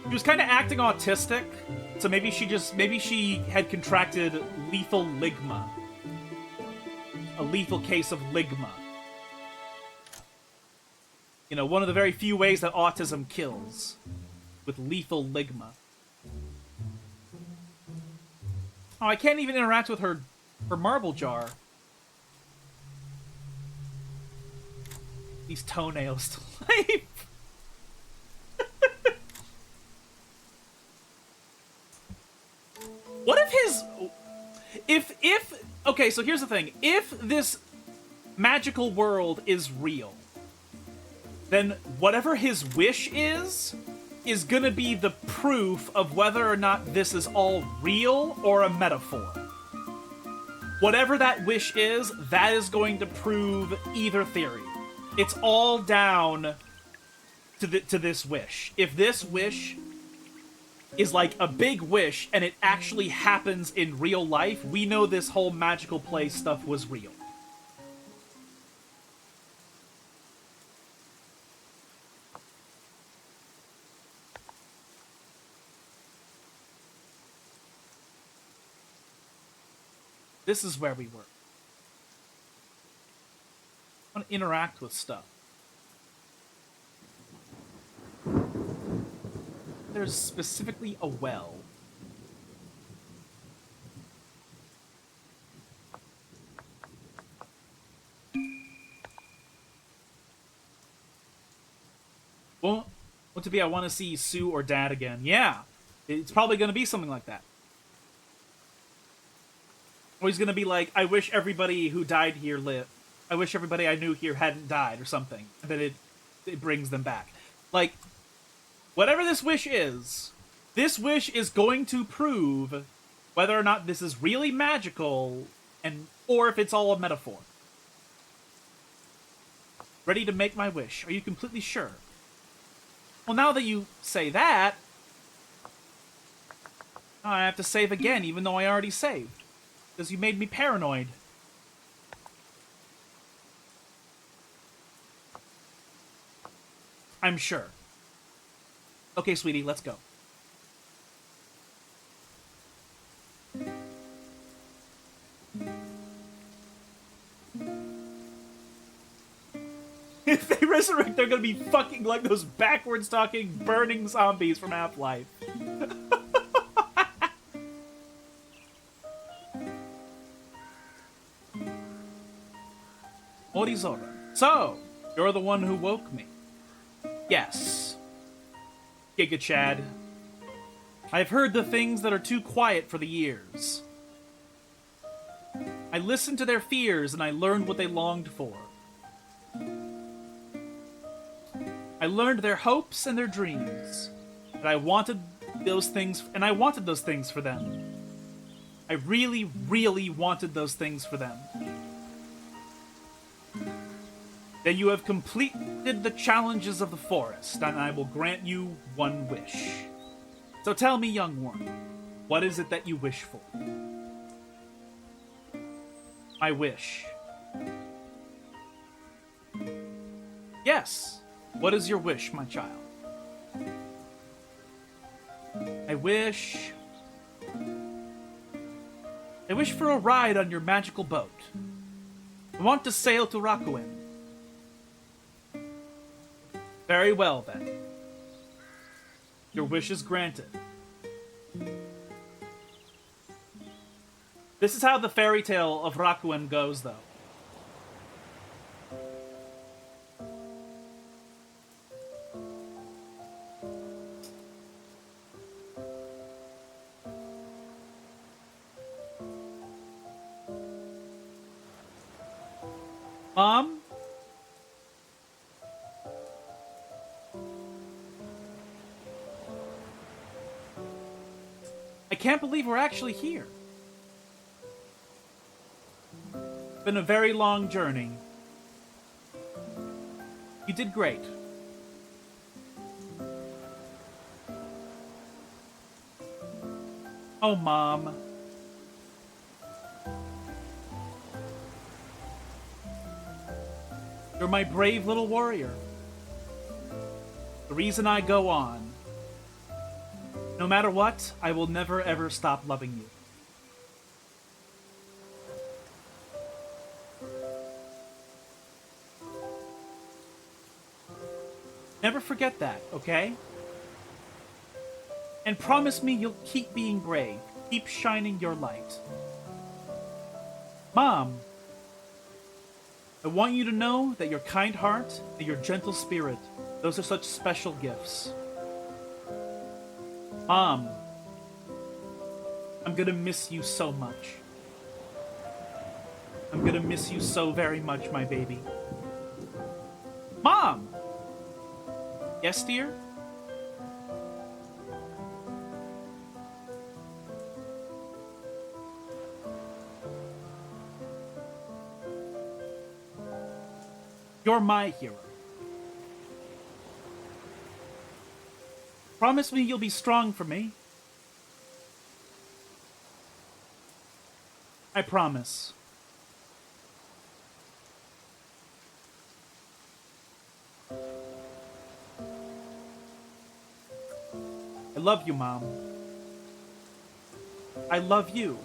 She was kind of acting autistic. So maybe she had contracted lethal ligma. A lethal case of ligma. You know, one of the very few ways that autism kills. With lethal ligma. Oh, I can't even interact with her marble jar. These toenails to life. What if his... If... Okay, so here's the thing. If this magical world is real, then whatever his wish is gonna be the proof of whether or not this is all real or a metaphor. Whatever that wish is, that is going to prove either theory. It's all down to this wish. If this wish is like a big wish and it actually happens in real life, we know this whole magical place stuff was real. This is where we were. I want to interact with stuff. There's specifically a well. Well, what to be? I want to see Sue or Dad again. Yeah, it's probably going to be something like that. Or he's going to be like, I wish everybody who died here lived. I wish everybody I knew here hadn't died or something. And then it brings them back. Like, whatever this wish is going to prove whether or not this is really magical or if it's all a metaphor. Ready to make my wish. Are you completely sure? Well, now that you say that, I have to save again, even though I already saved. Because you made me paranoid. I'm sure. Okay, sweetie, let's go. If they resurrect, they're gonna be fucking like those backwards talking, burning zombies from Half-Life. Morizora. So, you're the one who woke me. Yes. Giga Chad. I've heard the things that are too quiet for the ears. I listened to their fears and I learned what they longed for. I learned their hopes and their dreams. And I wanted those things for them. I really, really wanted those things for them. Then you have completed the challenges of the forest, and I will grant you one wish. So tell me, young one, what is it that you wish for? My wish. Yes. What is your wish, my child? I wish for a ride on your magical boat. I want to sail to Rakuen. Very well, then. Your wish is granted. This is how the fairy tale of Rakuen goes, though. Mom? I can't believe we're actually here. Been a very long journey. You did great. Oh, Mom. You're my brave little warrior. The reason I go on. No matter what, I will never ever stop loving you. Never forget that, okay? And promise me you'll keep being brave. Keep shining your light. Mom, I want you to know that your kind heart and your gentle spirit, those are such special gifts. Mom, I'm gonna miss you so much. I'm gonna miss you so very much, my baby. Mom! Yes, dear? You're my hero. Promise me you'll be strong for me. I promise. I love you, Mom. I love you.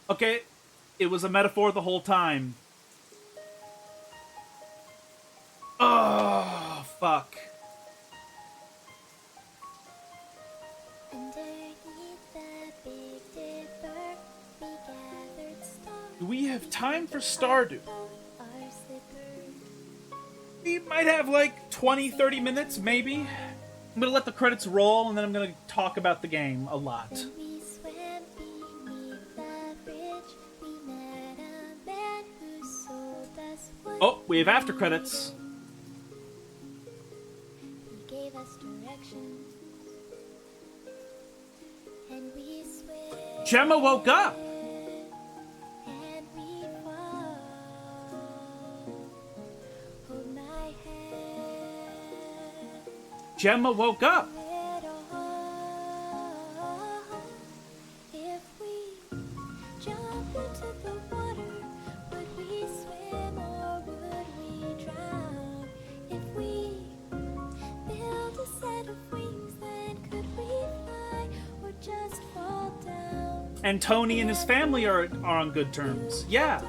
Okay, it was a metaphor the whole time. Oh, fuck. Do we have time for Stardew? We might have like 20, 30 minutes, maybe. I'm gonna let the credits roll, and then I'm gonna talk about the game a lot. Oh, we have after credits. Gemma woke up. Gemma woke up. And Tony and his family are on good terms. Yeah.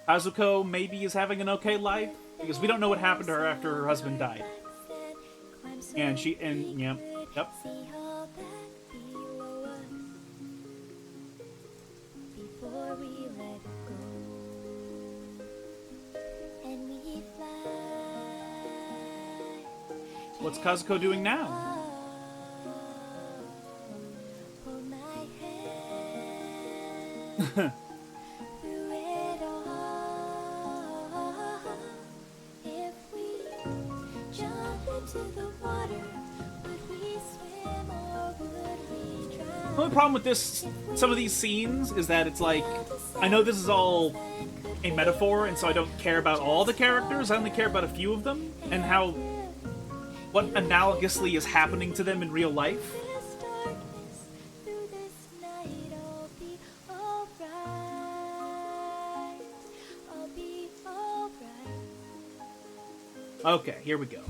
Kazuko maybe is having an okay life, because we don't know what happened to her after her husband died. And yeah, yep. What's Kazuko doing now? The only problem with some of these scenes is that it's like, I know this is all a metaphor, and so I don't care about all the characters, I only care about a few of them, and what analogously is happening to them in real life. Okay, here we go.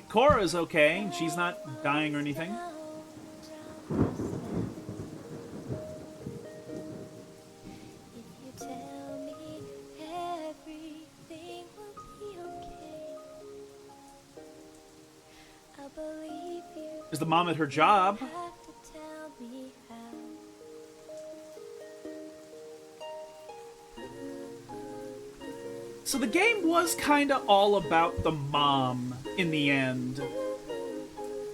Cora's okay. She's not dying or anything. If you tell me everything will be okay, I'll believe you. Is the mom at her job? Have to tell me how. So the game was kind of all about the mom in the end.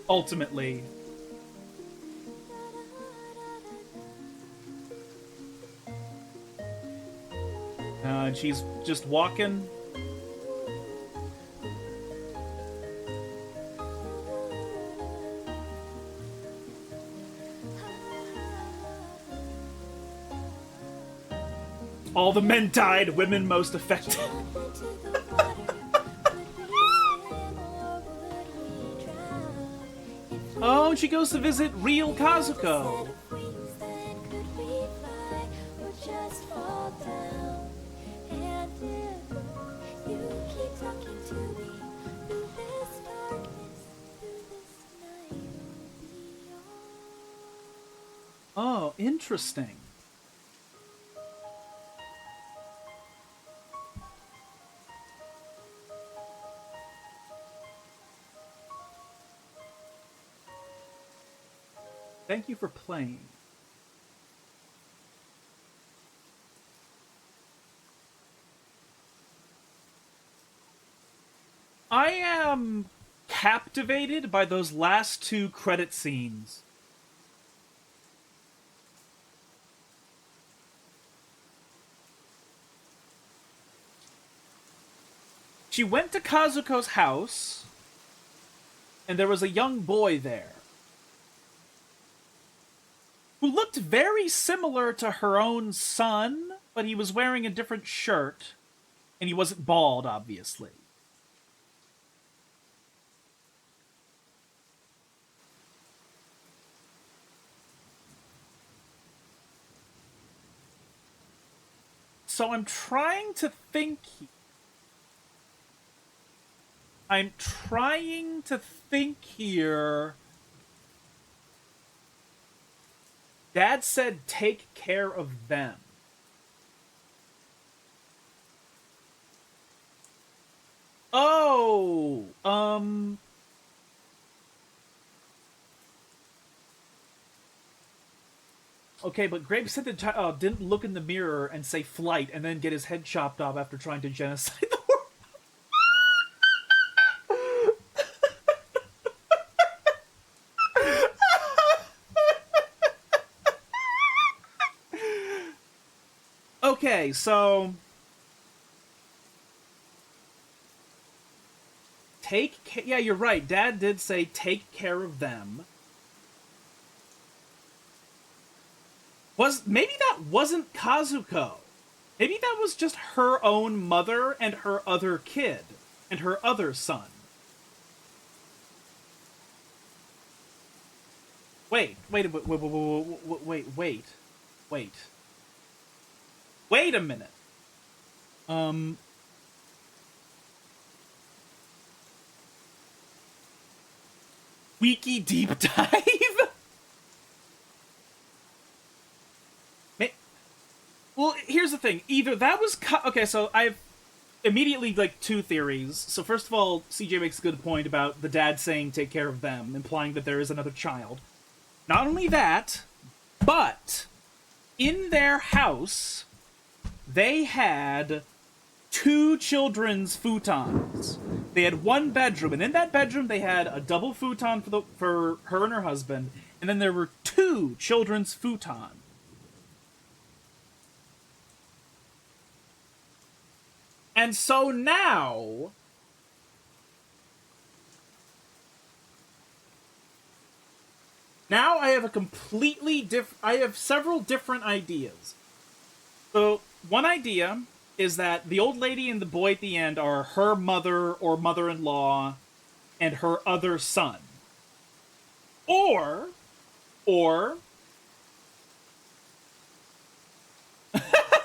Ultimately. And she's just walking. All the men died, women most affected. Oh, and she goes to visit real Kazuko. Oh, interesting. Thank you for playing. I am captivated by those last two credit scenes. She went to Kazuko's house, and there was a young boy there who looked very similar to her own son, but he was wearing a different shirt, and he wasn't bald, obviously. So I'm trying to think here. Dad said take care of them. Oh, okay, but Grape said that didn't look in the mirror and say flight and then get his head chopped off after trying to genocide the world. Okay, so yeah, you're right. Dad did say take care of them. Maybe that wasn't Kazuko. Maybe that was just her own mother and her other kid and her other son. Wait a minute. Wiki deep dive? Well, here's the thing. Either that was... Okay, so I have immediately, like, two theories. So first of all, CJ makes a good point about the dad saying take care of them, implying that there is another child. Not only that, but in their house, they had 2 children's futons. They had 1 bedroom, and in that bedroom they had a double futon for her and her husband, and then there were 2 children's futons. And so now I have a completely I have several different ideas. So one idea is that the old lady and the boy at the end are her mother or mother-in-law and her other son. Or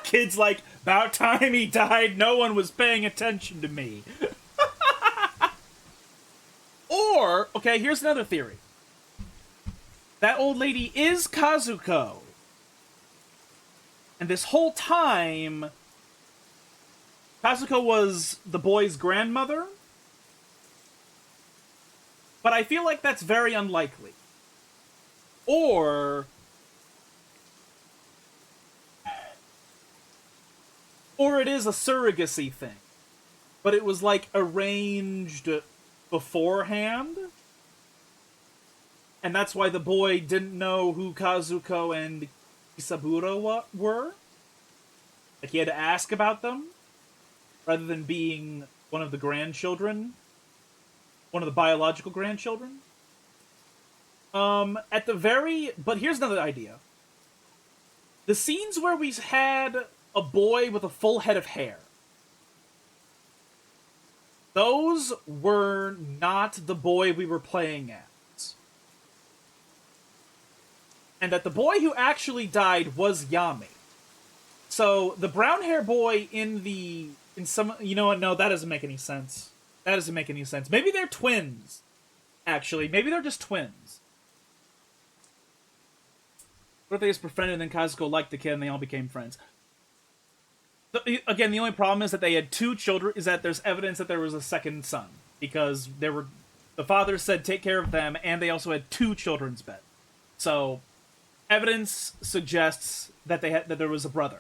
kid's like, about time he died, no one was paying attention to me. Or, okay, here's another theory. That old lady is Kazuko. And this whole time, Kazuko was the boy's grandmother. But I feel like that's very unlikely. Or it is a surrogacy thing. But it was, like, arranged beforehand. And that's why the boy didn't know who Kazuko and Kisaburo were. Like, he had to ask about them, rather than being one of the grandchildren. One of the biological grandchildren. But here's another idea. The scenes where we had a boy with a full head of hair. Those were not the boy we were playing as. And that the boy who actually died was Yami. So, the brown hair boy in some... You know what? No, that doesn't make any sense. That doesn't make any sense. Maybe they're twins. Actually, maybe they're just twins. What if they just befriended and Kazuko liked the kid and they all became friends? Again, the only problem is that they had two children, is that there's evidence that there was a second son. Because the father said take care of them, and they also had two children's beds. So, evidence suggests that there was a brother.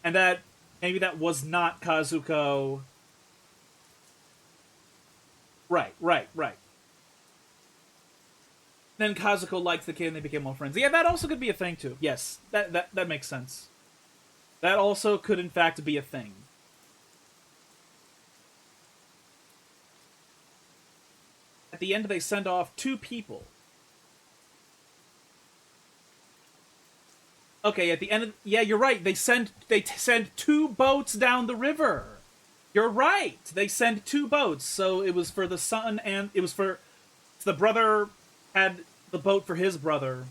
And that maybe that was not Kazuko. Right. Then Kazuko liked the kid and they became all friends. Yeah, that also could be a thing too. Yes, that makes sense. That also could in fact be a thing. At the end, they send off two people. Okay, at the end yeah, you're right. They send two boats down the river. You're right. They send two boats. So it was for the son and it was for the brother had the boat for his brother,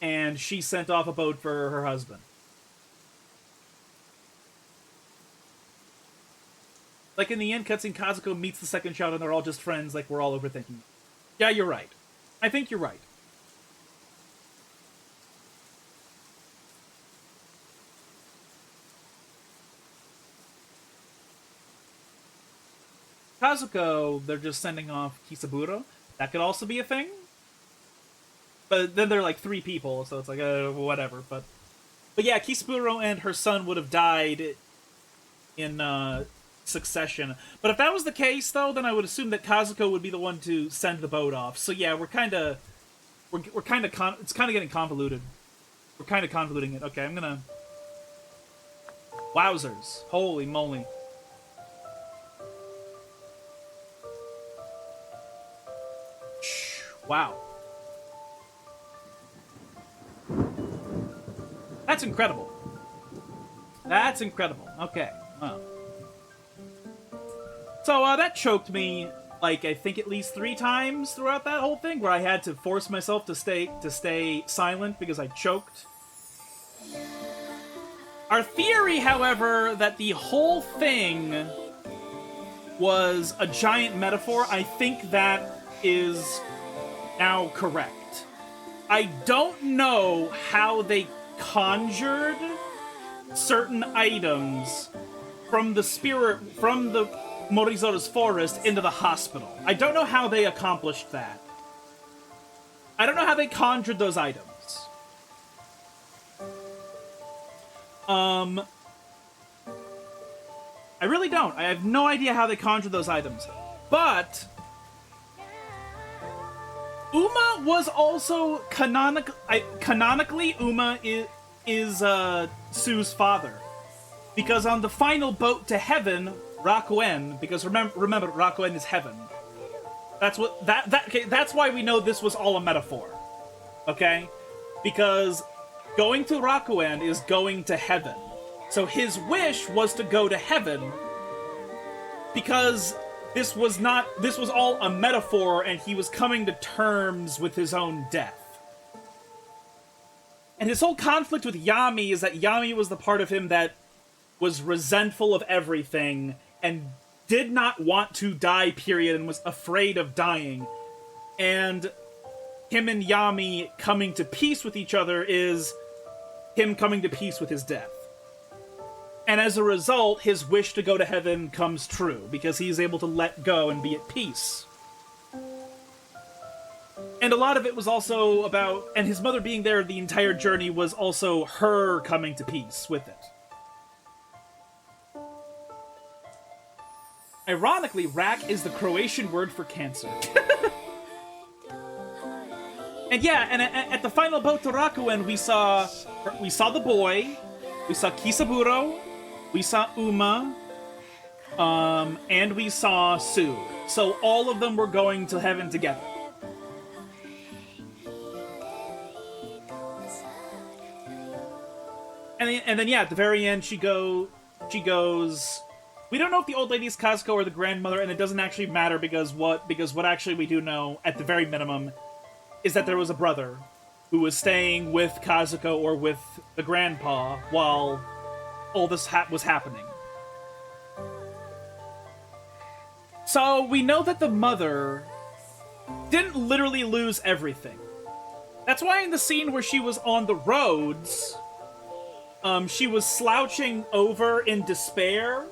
and she sent off a boat for her husband. Like in the end cutscene, Kazuko meets the second child and they're all just friends, like we're all overthinking. Yeah, you're right. I think you're right. Kazuko, they're just sending off Kisaburo. That could also be a thing. But then they're like three people, so it's like, whatever. But yeah, Kisaburo and her son would have died in succession. But if that was the case, though, then I would assume that Kazuko would be the one to send the boat off. So yeah, it's kind of getting convoluted. We're kind of convoluting it. Okay, I'm gonna... Wowzers. Holy moly. Wow. That's incredible. That's incredible. Okay. Wow. So, that choked me, like, I think at least 3 times throughout that whole thing, where I had to force myself to stay silent because I choked. Our theory, however, that the whole thing was a giant metaphor, I think that is now correct. I don't know how they conjured certain items from the Morizora's forest into the hospital. I don't know how they accomplished that. I don't know how they conjured those items. I really don't. I have no idea how they conjured those items. But Uma was also canonically Uma is Sue's father. Because on the final boat to heaven, Rakuen, because remember Rakuen is heaven. That's why we know this was all a metaphor. Okay? Because going to Rakuen is going to heaven. So his wish was to go to heaven because this was all a metaphor and he was coming to terms with his own death. And his whole conflict with Yami is that Yami was the part of him that was resentful of everything and did not want to die, period, and was afraid of dying. And him and Yami coming to peace with each other is him coming to peace with his death. And as a result, his wish to go to heaven comes true, because he's able to let go and be at peace. And a lot of it was also about, and his mother being there the entire journey was also her coming to peace with it. Ironically, rak is the Croatian word for cancer. And yeah, and at the final boat to Rakuen, we saw the boy, we saw Kisaburo, we saw Uma, and we saw Sue. So all of them were going to heaven together. And then yeah, at the very end, she goes. We don't know if the old lady is Kazuko or the grandmother, and it doesn't actually matter because what actually we do know, at the very minimum, is that there was a brother who was staying with Kazuko or with the grandpa while all this was happening. So we know that the mother didn't literally lose everything. That's why in the scene where she was on the roads, she was slouching over in despair,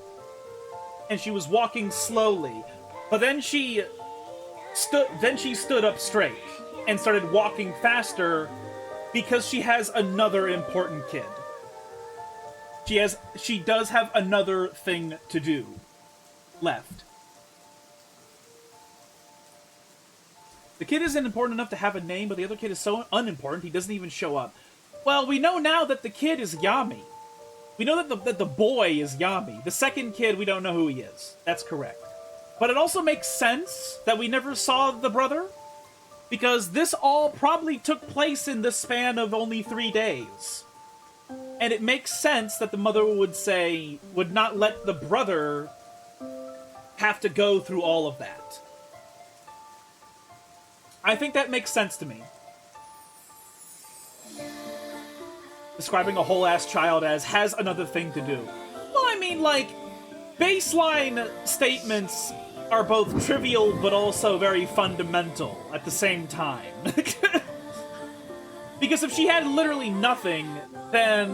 and she was walking slowly. But then she stood up straight and started walking faster because she has another important kid. She does have another thing to do left. The kid isn't important enough to have a name, but the other kid is so unimportant he doesn't even show up. Well, we know now that the kid is Yami. We know that the boy is Yami. The second kid, we don't know who he is. That's correct. But it also makes sense that we never saw the brother, because this all probably took place in the span of only 3 days. And it makes sense that the mother would not let the brother have to go through all of that. I think that makes sense to me. Describing a whole-ass child as has another thing to do. Well, I mean, like, baseline statements are both trivial but also very fundamental at the same time. Because if she had literally nothing, then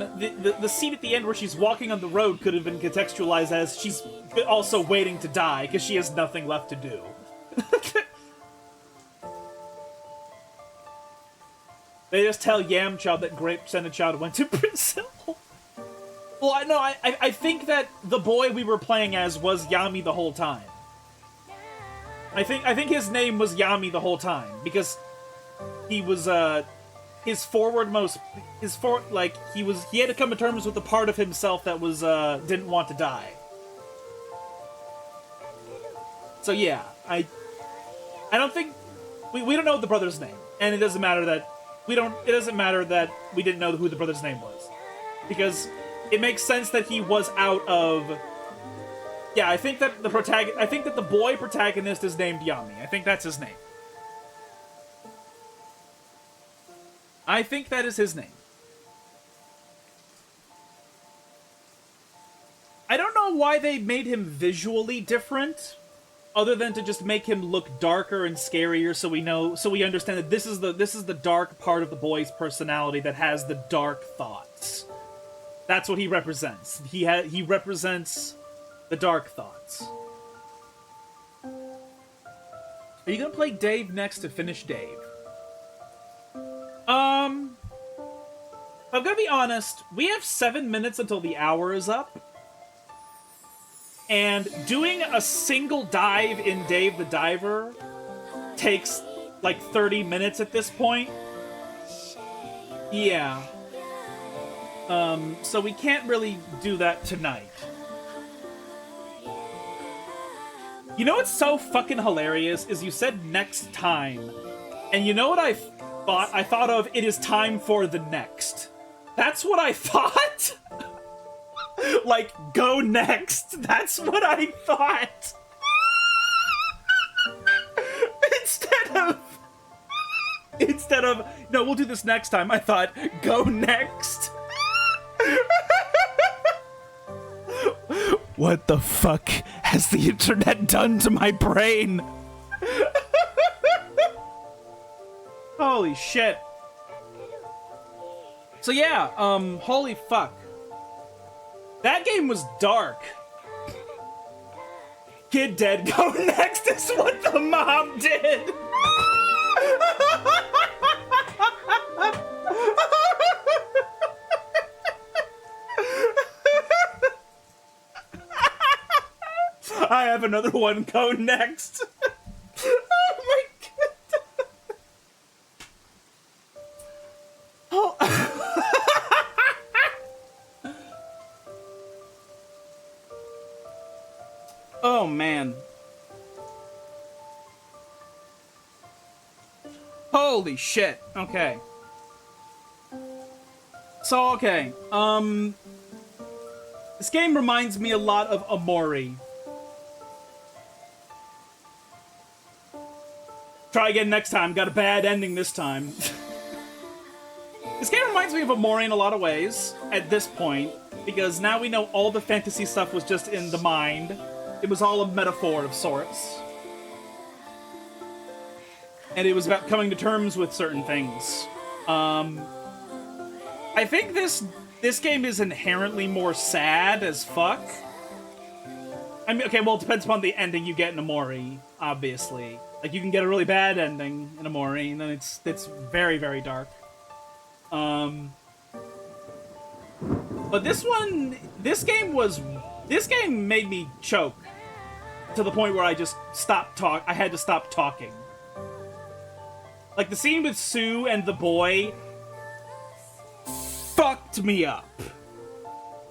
the scene at the end where she's walking on the road could have been contextualized as she's also waiting to die because she has nothing left to do. They just tell Yamcha that Grape Child went to Brazil. Well, I think that the boy we were playing as was Yami the whole time. I think his name was Yami the whole time because he was he had to come to terms with the part of himself that was didn't want to die. So yeah, I don't think we don't know the brother's name, and it doesn't matter that we didn't know who the brother's name was, because it makes sense that he was out of. Yeah, I think that the boy protagonist is named Yami. I think that's his name. I think that is his name. I don't know why they made him visually different, other than to just make him look darker and scarier, so we understand that this is the dark part of the boy's personality that has the dark thoughts. That's what he represents. He represents the dark thoughts. Are you gonna play Dave next to finish Dave? I'm gonna be honest, we have 7 minutes until the hour is up. And doing a single dive in Dave the Diver takes like 30 minutes at this point. Yeah. So we can't really do that tonight. You know what's so fucking hilarious is you said next time. And you know what I thought? I thought of it is time for the next. That's what I thought? Like, go next. That's what I thought. Instead of, no, we'll do this next time, I thought, go next. What the fuck has the internet done to my brain? Holy shit. So yeah, holy fuck. That game was dark. Kid dead, go next is what the mom did. I have another one, go next. Oh my god. Oh. Oh man. Holy shit. Okay. So, okay. This game reminds me a lot of Mori. Try again next time. Got a bad ending this time. This game reminds me of Mori in a lot of ways at this point, because now we know all the fantasy stuff was just in the mind. It was all a metaphor of sorts. And it was about coming to terms with certain things. I think this game is inherently more sad as fuck. I mean, okay, well, it depends upon the ending you get in Mori, obviously. Like, you can get a really bad ending in Mori, and then it's very, very dark. But this game made me choke to the point where I just I had to stop talking. Like, the scene with Sue and the boy fucked me up.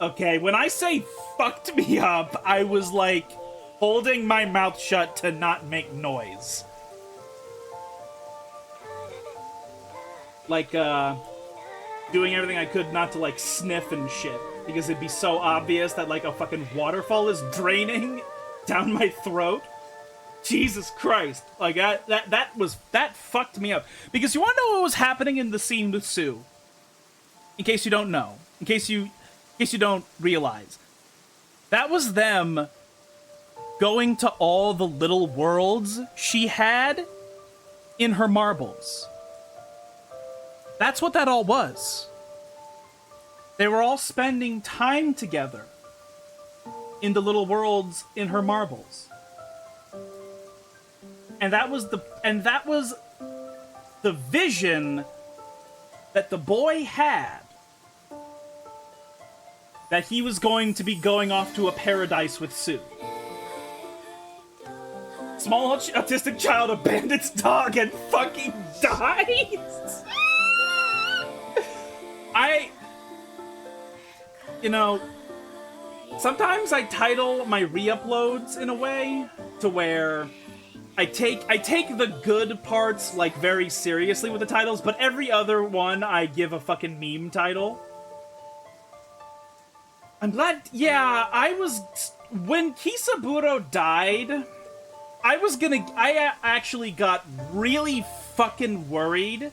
Okay, when I say fucked me up, I was like holding my mouth shut to not make noise. Like, doing everything I could not to, like, sniff and shit. Because it'd be so obvious that, like, a fucking waterfall is draining down my throat. Jesus Christ. Like, that fucked me up. Because you wanna know what was happening in the scene with Sue? In case you don't know. In case you don't realize. That was them going to all the little worlds she had in her marbles. That's what that all was. They were all spending time together in the little worlds in her marbles. And that was the vision that the boy had, that he was going to be going off to a paradise with Sue. Small autistic child abandons dog and fucking dies. You know, sometimes I title my re-uploads in a way to where I take the good parts, like, very seriously with the titles, but every other one I give a fucking meme title. I'm glad, yeah, when Kisaburo died, I actually got really fucking worried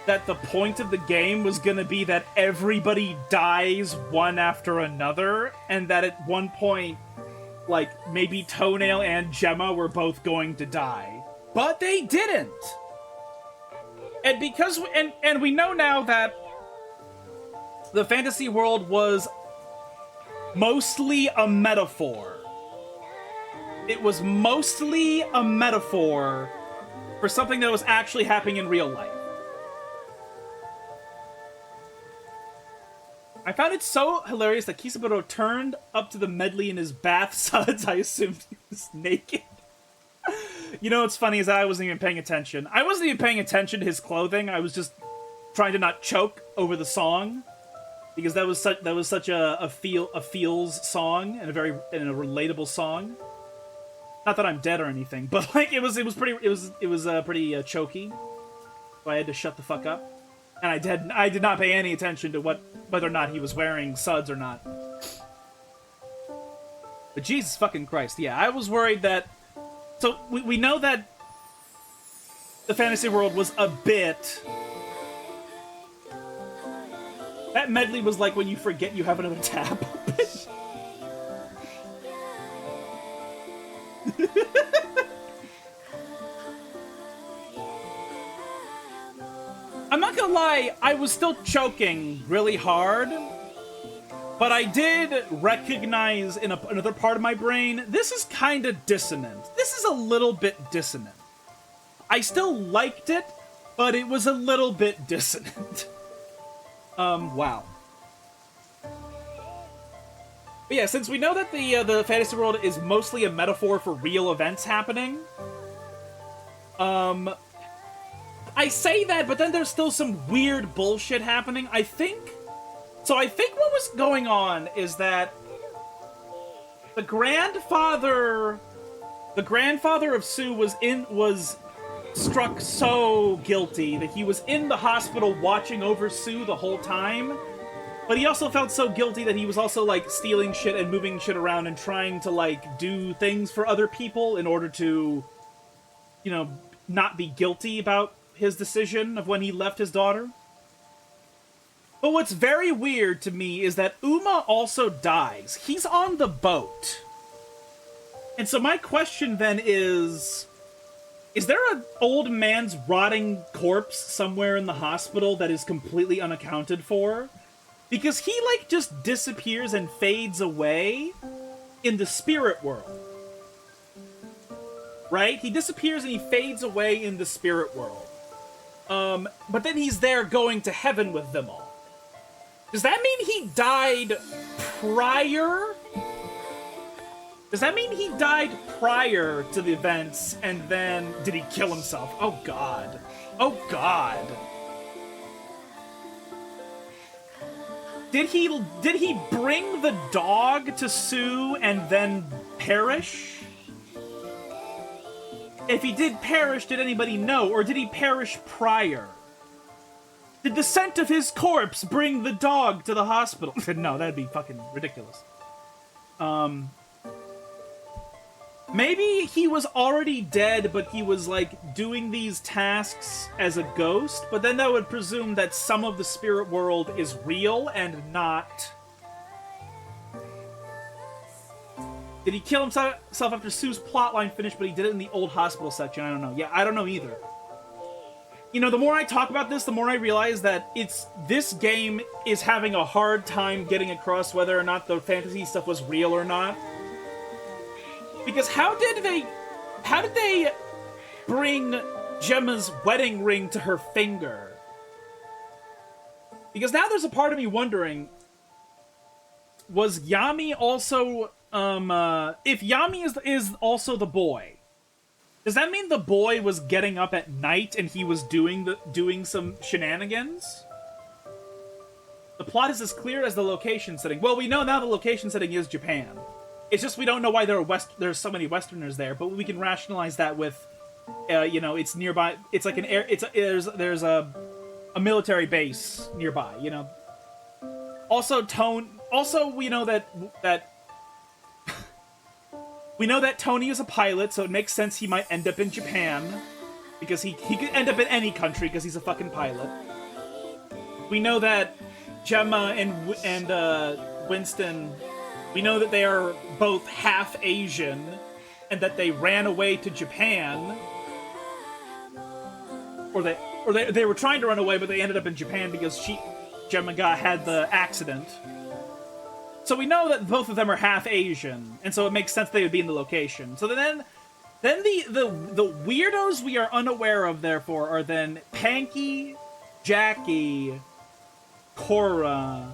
that the point of the game was gonna be that everybody dies one after another, and that at one point, like, maybe Toenail and Gemma were both going to die. But they didn't! And because, and we know now that the fantasy world was mostly a metaphor. It was mostly a metaphor for something that was actually happening in real life. I found it so hilarious that Kisaburo turned up to the medley in his bath suds. I assumed he was naked. You know what's funny is that I wasn't even paying attention. I wasn't even paying attention to his clothing. I was just trying to not choke over the song, because that was such a feels song and a relatable song. Not that I'm dead or anything, but like it was pretty choky. So I had to shut the fuck up. And I did not pay any attention to whether or not he was wearing suds or not. But Jesus fucking Christ, yeah, I was worried that... So, we know that the fantasy world was a bit... That medley was like when you forget you have another tab open. I'm not gonna lie, I was still choking really hard, but I did recognize in another part of my brain, this is kind of dissonant. This is a little bit dissonant. I still liked it, but it was a little bit dissonant. Wow. But yeah, since we know that the fantasy world is mostly a metaphor for real events happening, I say that, but then there's still some weird bullshit happening. I think what was going on is that the grandfather of Sue was struck so guilty that he was in the hospital watching over Sue the whole time. But he also felt so guilty that he was also, like, stealing shit and moving shit around and trying to, like, do things for other people in order to, you know, not be guilty about his decision of when he left his daughter. But what's very weird to me is that Uma also dies. He's on the boat. And so my question then is there an old man's rotting corpse somewhere in the hospital that is completely unaccounted for? Because he, like, just disappears and fades away in the spirit world. Right? He disappears and he fades away in the spirit world. But then he's there going to heaven with them all. Does that mean he died prior? Does that mean he died prior to the events, and then did he kill himself? Oh god. Oh god. Did he bring the dog to Sue and then perish? If he did perish, did anybody know? Or did he perish prior? Did the scent of his corpse bring the dog to the hospital? No, that'd be fucking ridiculous. Maybe he was already dead, but he was, like, doing these tasks as a ghost, but then that would presume that some of the spirit world is real and not... Did he kill himself after Sue's plotline finished, but he did it in the old hospital section? I don't know. Yeah, I don't know either. You know, the more I talk about this, the more I realize that this game is having a hard time getting across whether or not the fantasy stuff was real or not. Because how did they bring Gemma's wedding ring to her finger? Because now there's a part of me wondering, was Yami also, if Yami is also the boy, does that mean the boy was getting up at night and he was doing some shenanigans? The plot is as clear as the location setting. Well, we know now the location setting is Japan. It's just we don't know why there's so many Westerners there, but we can rationalize that with, you know, it's nearby. It's like an air. There's a military base nearby. You know. Also, we know that we know that Tony is a pilot, so it makes sense he might end up in Japan, because he could end up in any country because he's a fucking pilot. We know that Gemma and Winston. We know that they are both half Asian, and that they ran away to Japan, or they were trying to run away, but they ended up in Japan because Gemma had the accident. So we know that both of them are half Asian, and so it makes sense they would be in the location. So then the weirdos we are unaware of, therefore, are then Panky, Jackie, Cora,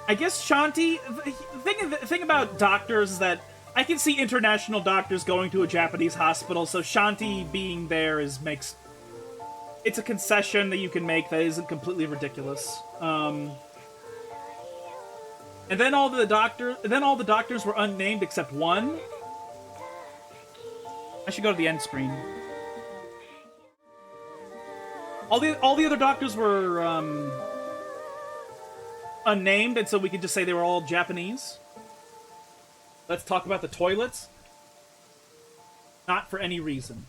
I guess Shanti. The thing about doctors is that I can see international doctors going to a Japanese hospital, so Shanti being there makes... It's a concession that you can make that isn't completely ridiculous. And then all the doctors were unnamed except one. I should go to the end screen. All the other doctors were unnamed, and so we could just say they were all Japanese. Let's talk about the toilets. Not for any reason.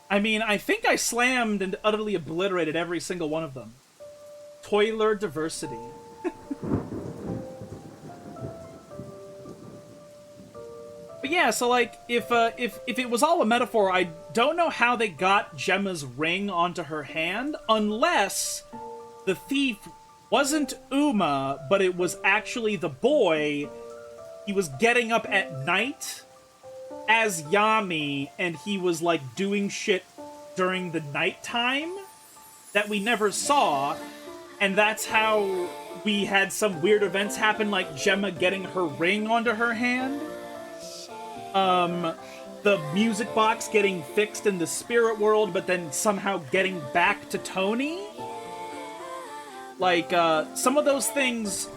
I mean, I think I slammed and utterly obliterated every single one of them. Toiler diversity. But yeah, so like, if it was all a metaphor, I don't know how they got Gemma's ring onto her hand, unless the thief wasn't Uma, but it was actually the boy. He was getting up at night as Yami, and he was like doing shit during the nighttime that we never saw, and that's how we had some weird events happen, like Gemma getting her ring onto her hand. The music box getting fixed in the spirit world, but then somehow getting back to Tony. Like, some of those things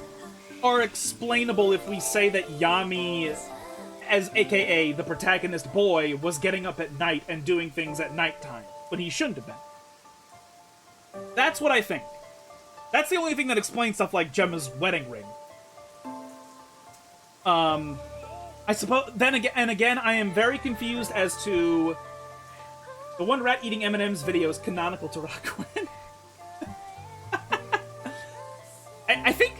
are explainable if we say that Yami, as aka the protagonist boy, was getting up at night and doing things at nighttime, when he shouldn't have been. That's what I think. That's the only thing that explains stuff like Gemma's wedding ring. I suppose, then again, I am very confused as to the one rat eating M&M's video is canonical to Rakuen. I think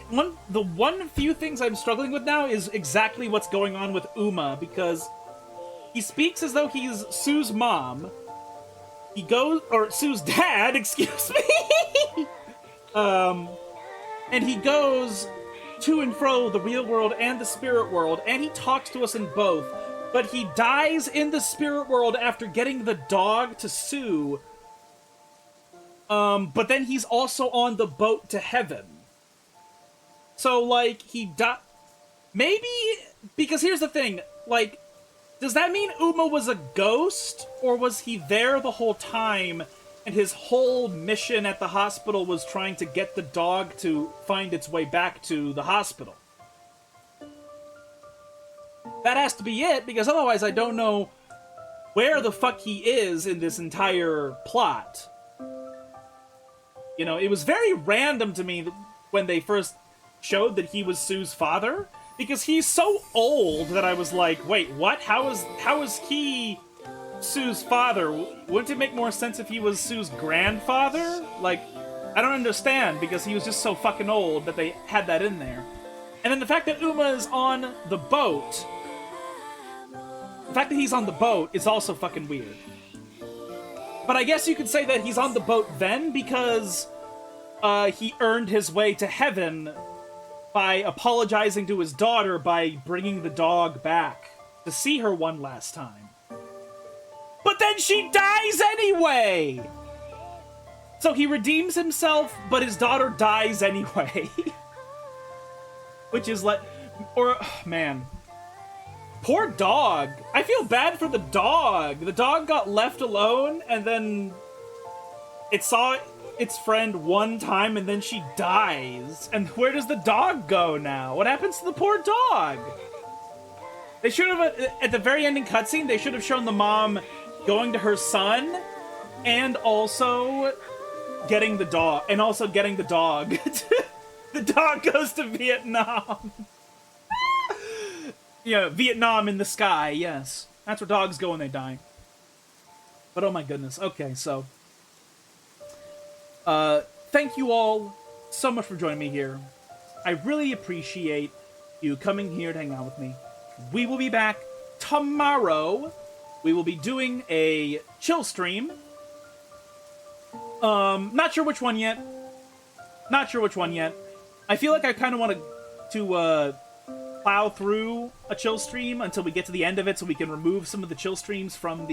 the one few things I'm struggling with now is exactly what's going on with Uma, because he speaks as though he's Sue's mom. He goes, or Sue's dad, excuse me. And he goes to and fro the real world and the spirit world, and he talks to us in both, but he dies in the spirit world after getting the dog to Sue. But then he's also on the boat to heaven. So, like, he died. Maybe, because here's the thing, like, does that mean Uma was a ghost, or was he there the whole time, and his whole mission at the hospital was trying to get the dog to find its way back to the hospital? That has to be it, because otherwise I don't know where the fuck he is in this entire plot. You know, it was very random to me when they first showed that he was Sue's father, because he's so old that I was like, wait, what? How is he Sue's father? Wouldn't it make more sense if he was Sue's grandfather? Like, I don't understand, because he was just so fucking old that they had that in there. And then the fact that Uma is on the boat, the fact that he's on the boat is also fucking weird. But I guess you could say that he's on the boat then, because he earned his way to heaven by apologizing to his daughter by bringing the dog back to see her one last time. But then she dies anyway! So he redeems himself, but his daughter dies anyway. Which is like... Or, man. Poor dog. I feel bad for the dog. The dog got left alone, and then it saw its friend one time, and then she dies. And where does the dog go now? What happens to the poor dog? They should have, at the very ending cutscene, they should have shown the mom going to her son, and also getting the dog. The dog goes to Vietnam. Yeah, Vietnam in the sky, yes. That's where dogs go when they die. But oh my goodness. Okay, so thank you all so much for joining me here. I really appreciate you coming here to hang out with me. We will be back tomorrow. We will be doing a chill stream. Not sure which one yet. I feel like I kind of want to plow through a chill stream until we get to the end of it, so we can remove some of the chill streams from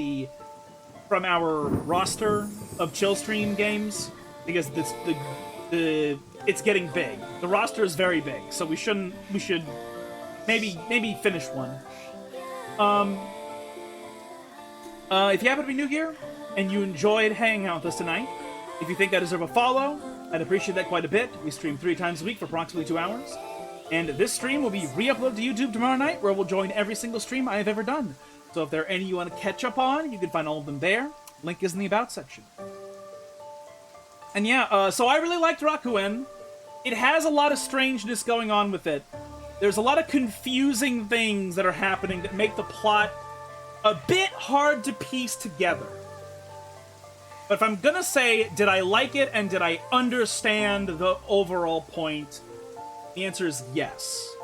our roster of chill stream games, because it's getting big. The roster is very big, so we should maybe finish one. If you happen to be new here and you enjoyed hanging out with us tonight, if you think I deserve a follow, I'd appreciate that quite a bit. We stream 3 times a week for approximately 2 hours. And this stream will be re-uploaded to YouTube tomorrow night, where we'll join every single stream I have ever done. So if there are any you want to catch up on, you can find all of them there. Link is in the About section. And yeah, so I really liked Rakuen. It has a lot of strangeness going on with it. There's a lot of confusing things that are happening that make the plot a bit hard to piece together. But if I'm gonna say, did I like it and did I understand the overall point, the answer is yes.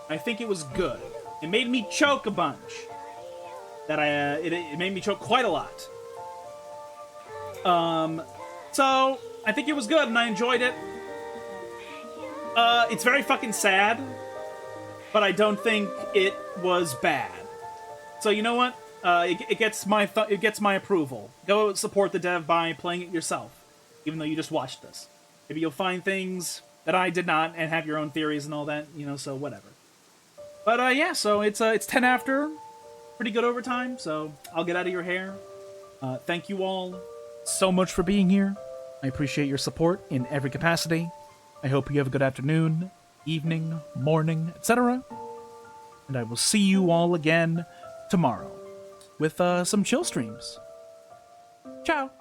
I think it was good. It made me choke a bunch. that it made me choke quite a lot. So I think it was good and I enjoyed it. It's very fucking sad, but I don't think it was bad. So you know what? It gets my approval. Go support the dev by playing it yourself, even though you just watched this. Maybe you'll find things that I did not, and have your own theories and all that. You know, so whatever. But yeah, so it's 10 after, pretty good overtime. So I'll get out of your hair. Thank you all so much for being here. I appreciate your support in every capacity. I hope you have a good afternoon, evening, morning, etc. And I will see you all again tomorrow with some chill streams. Ciao!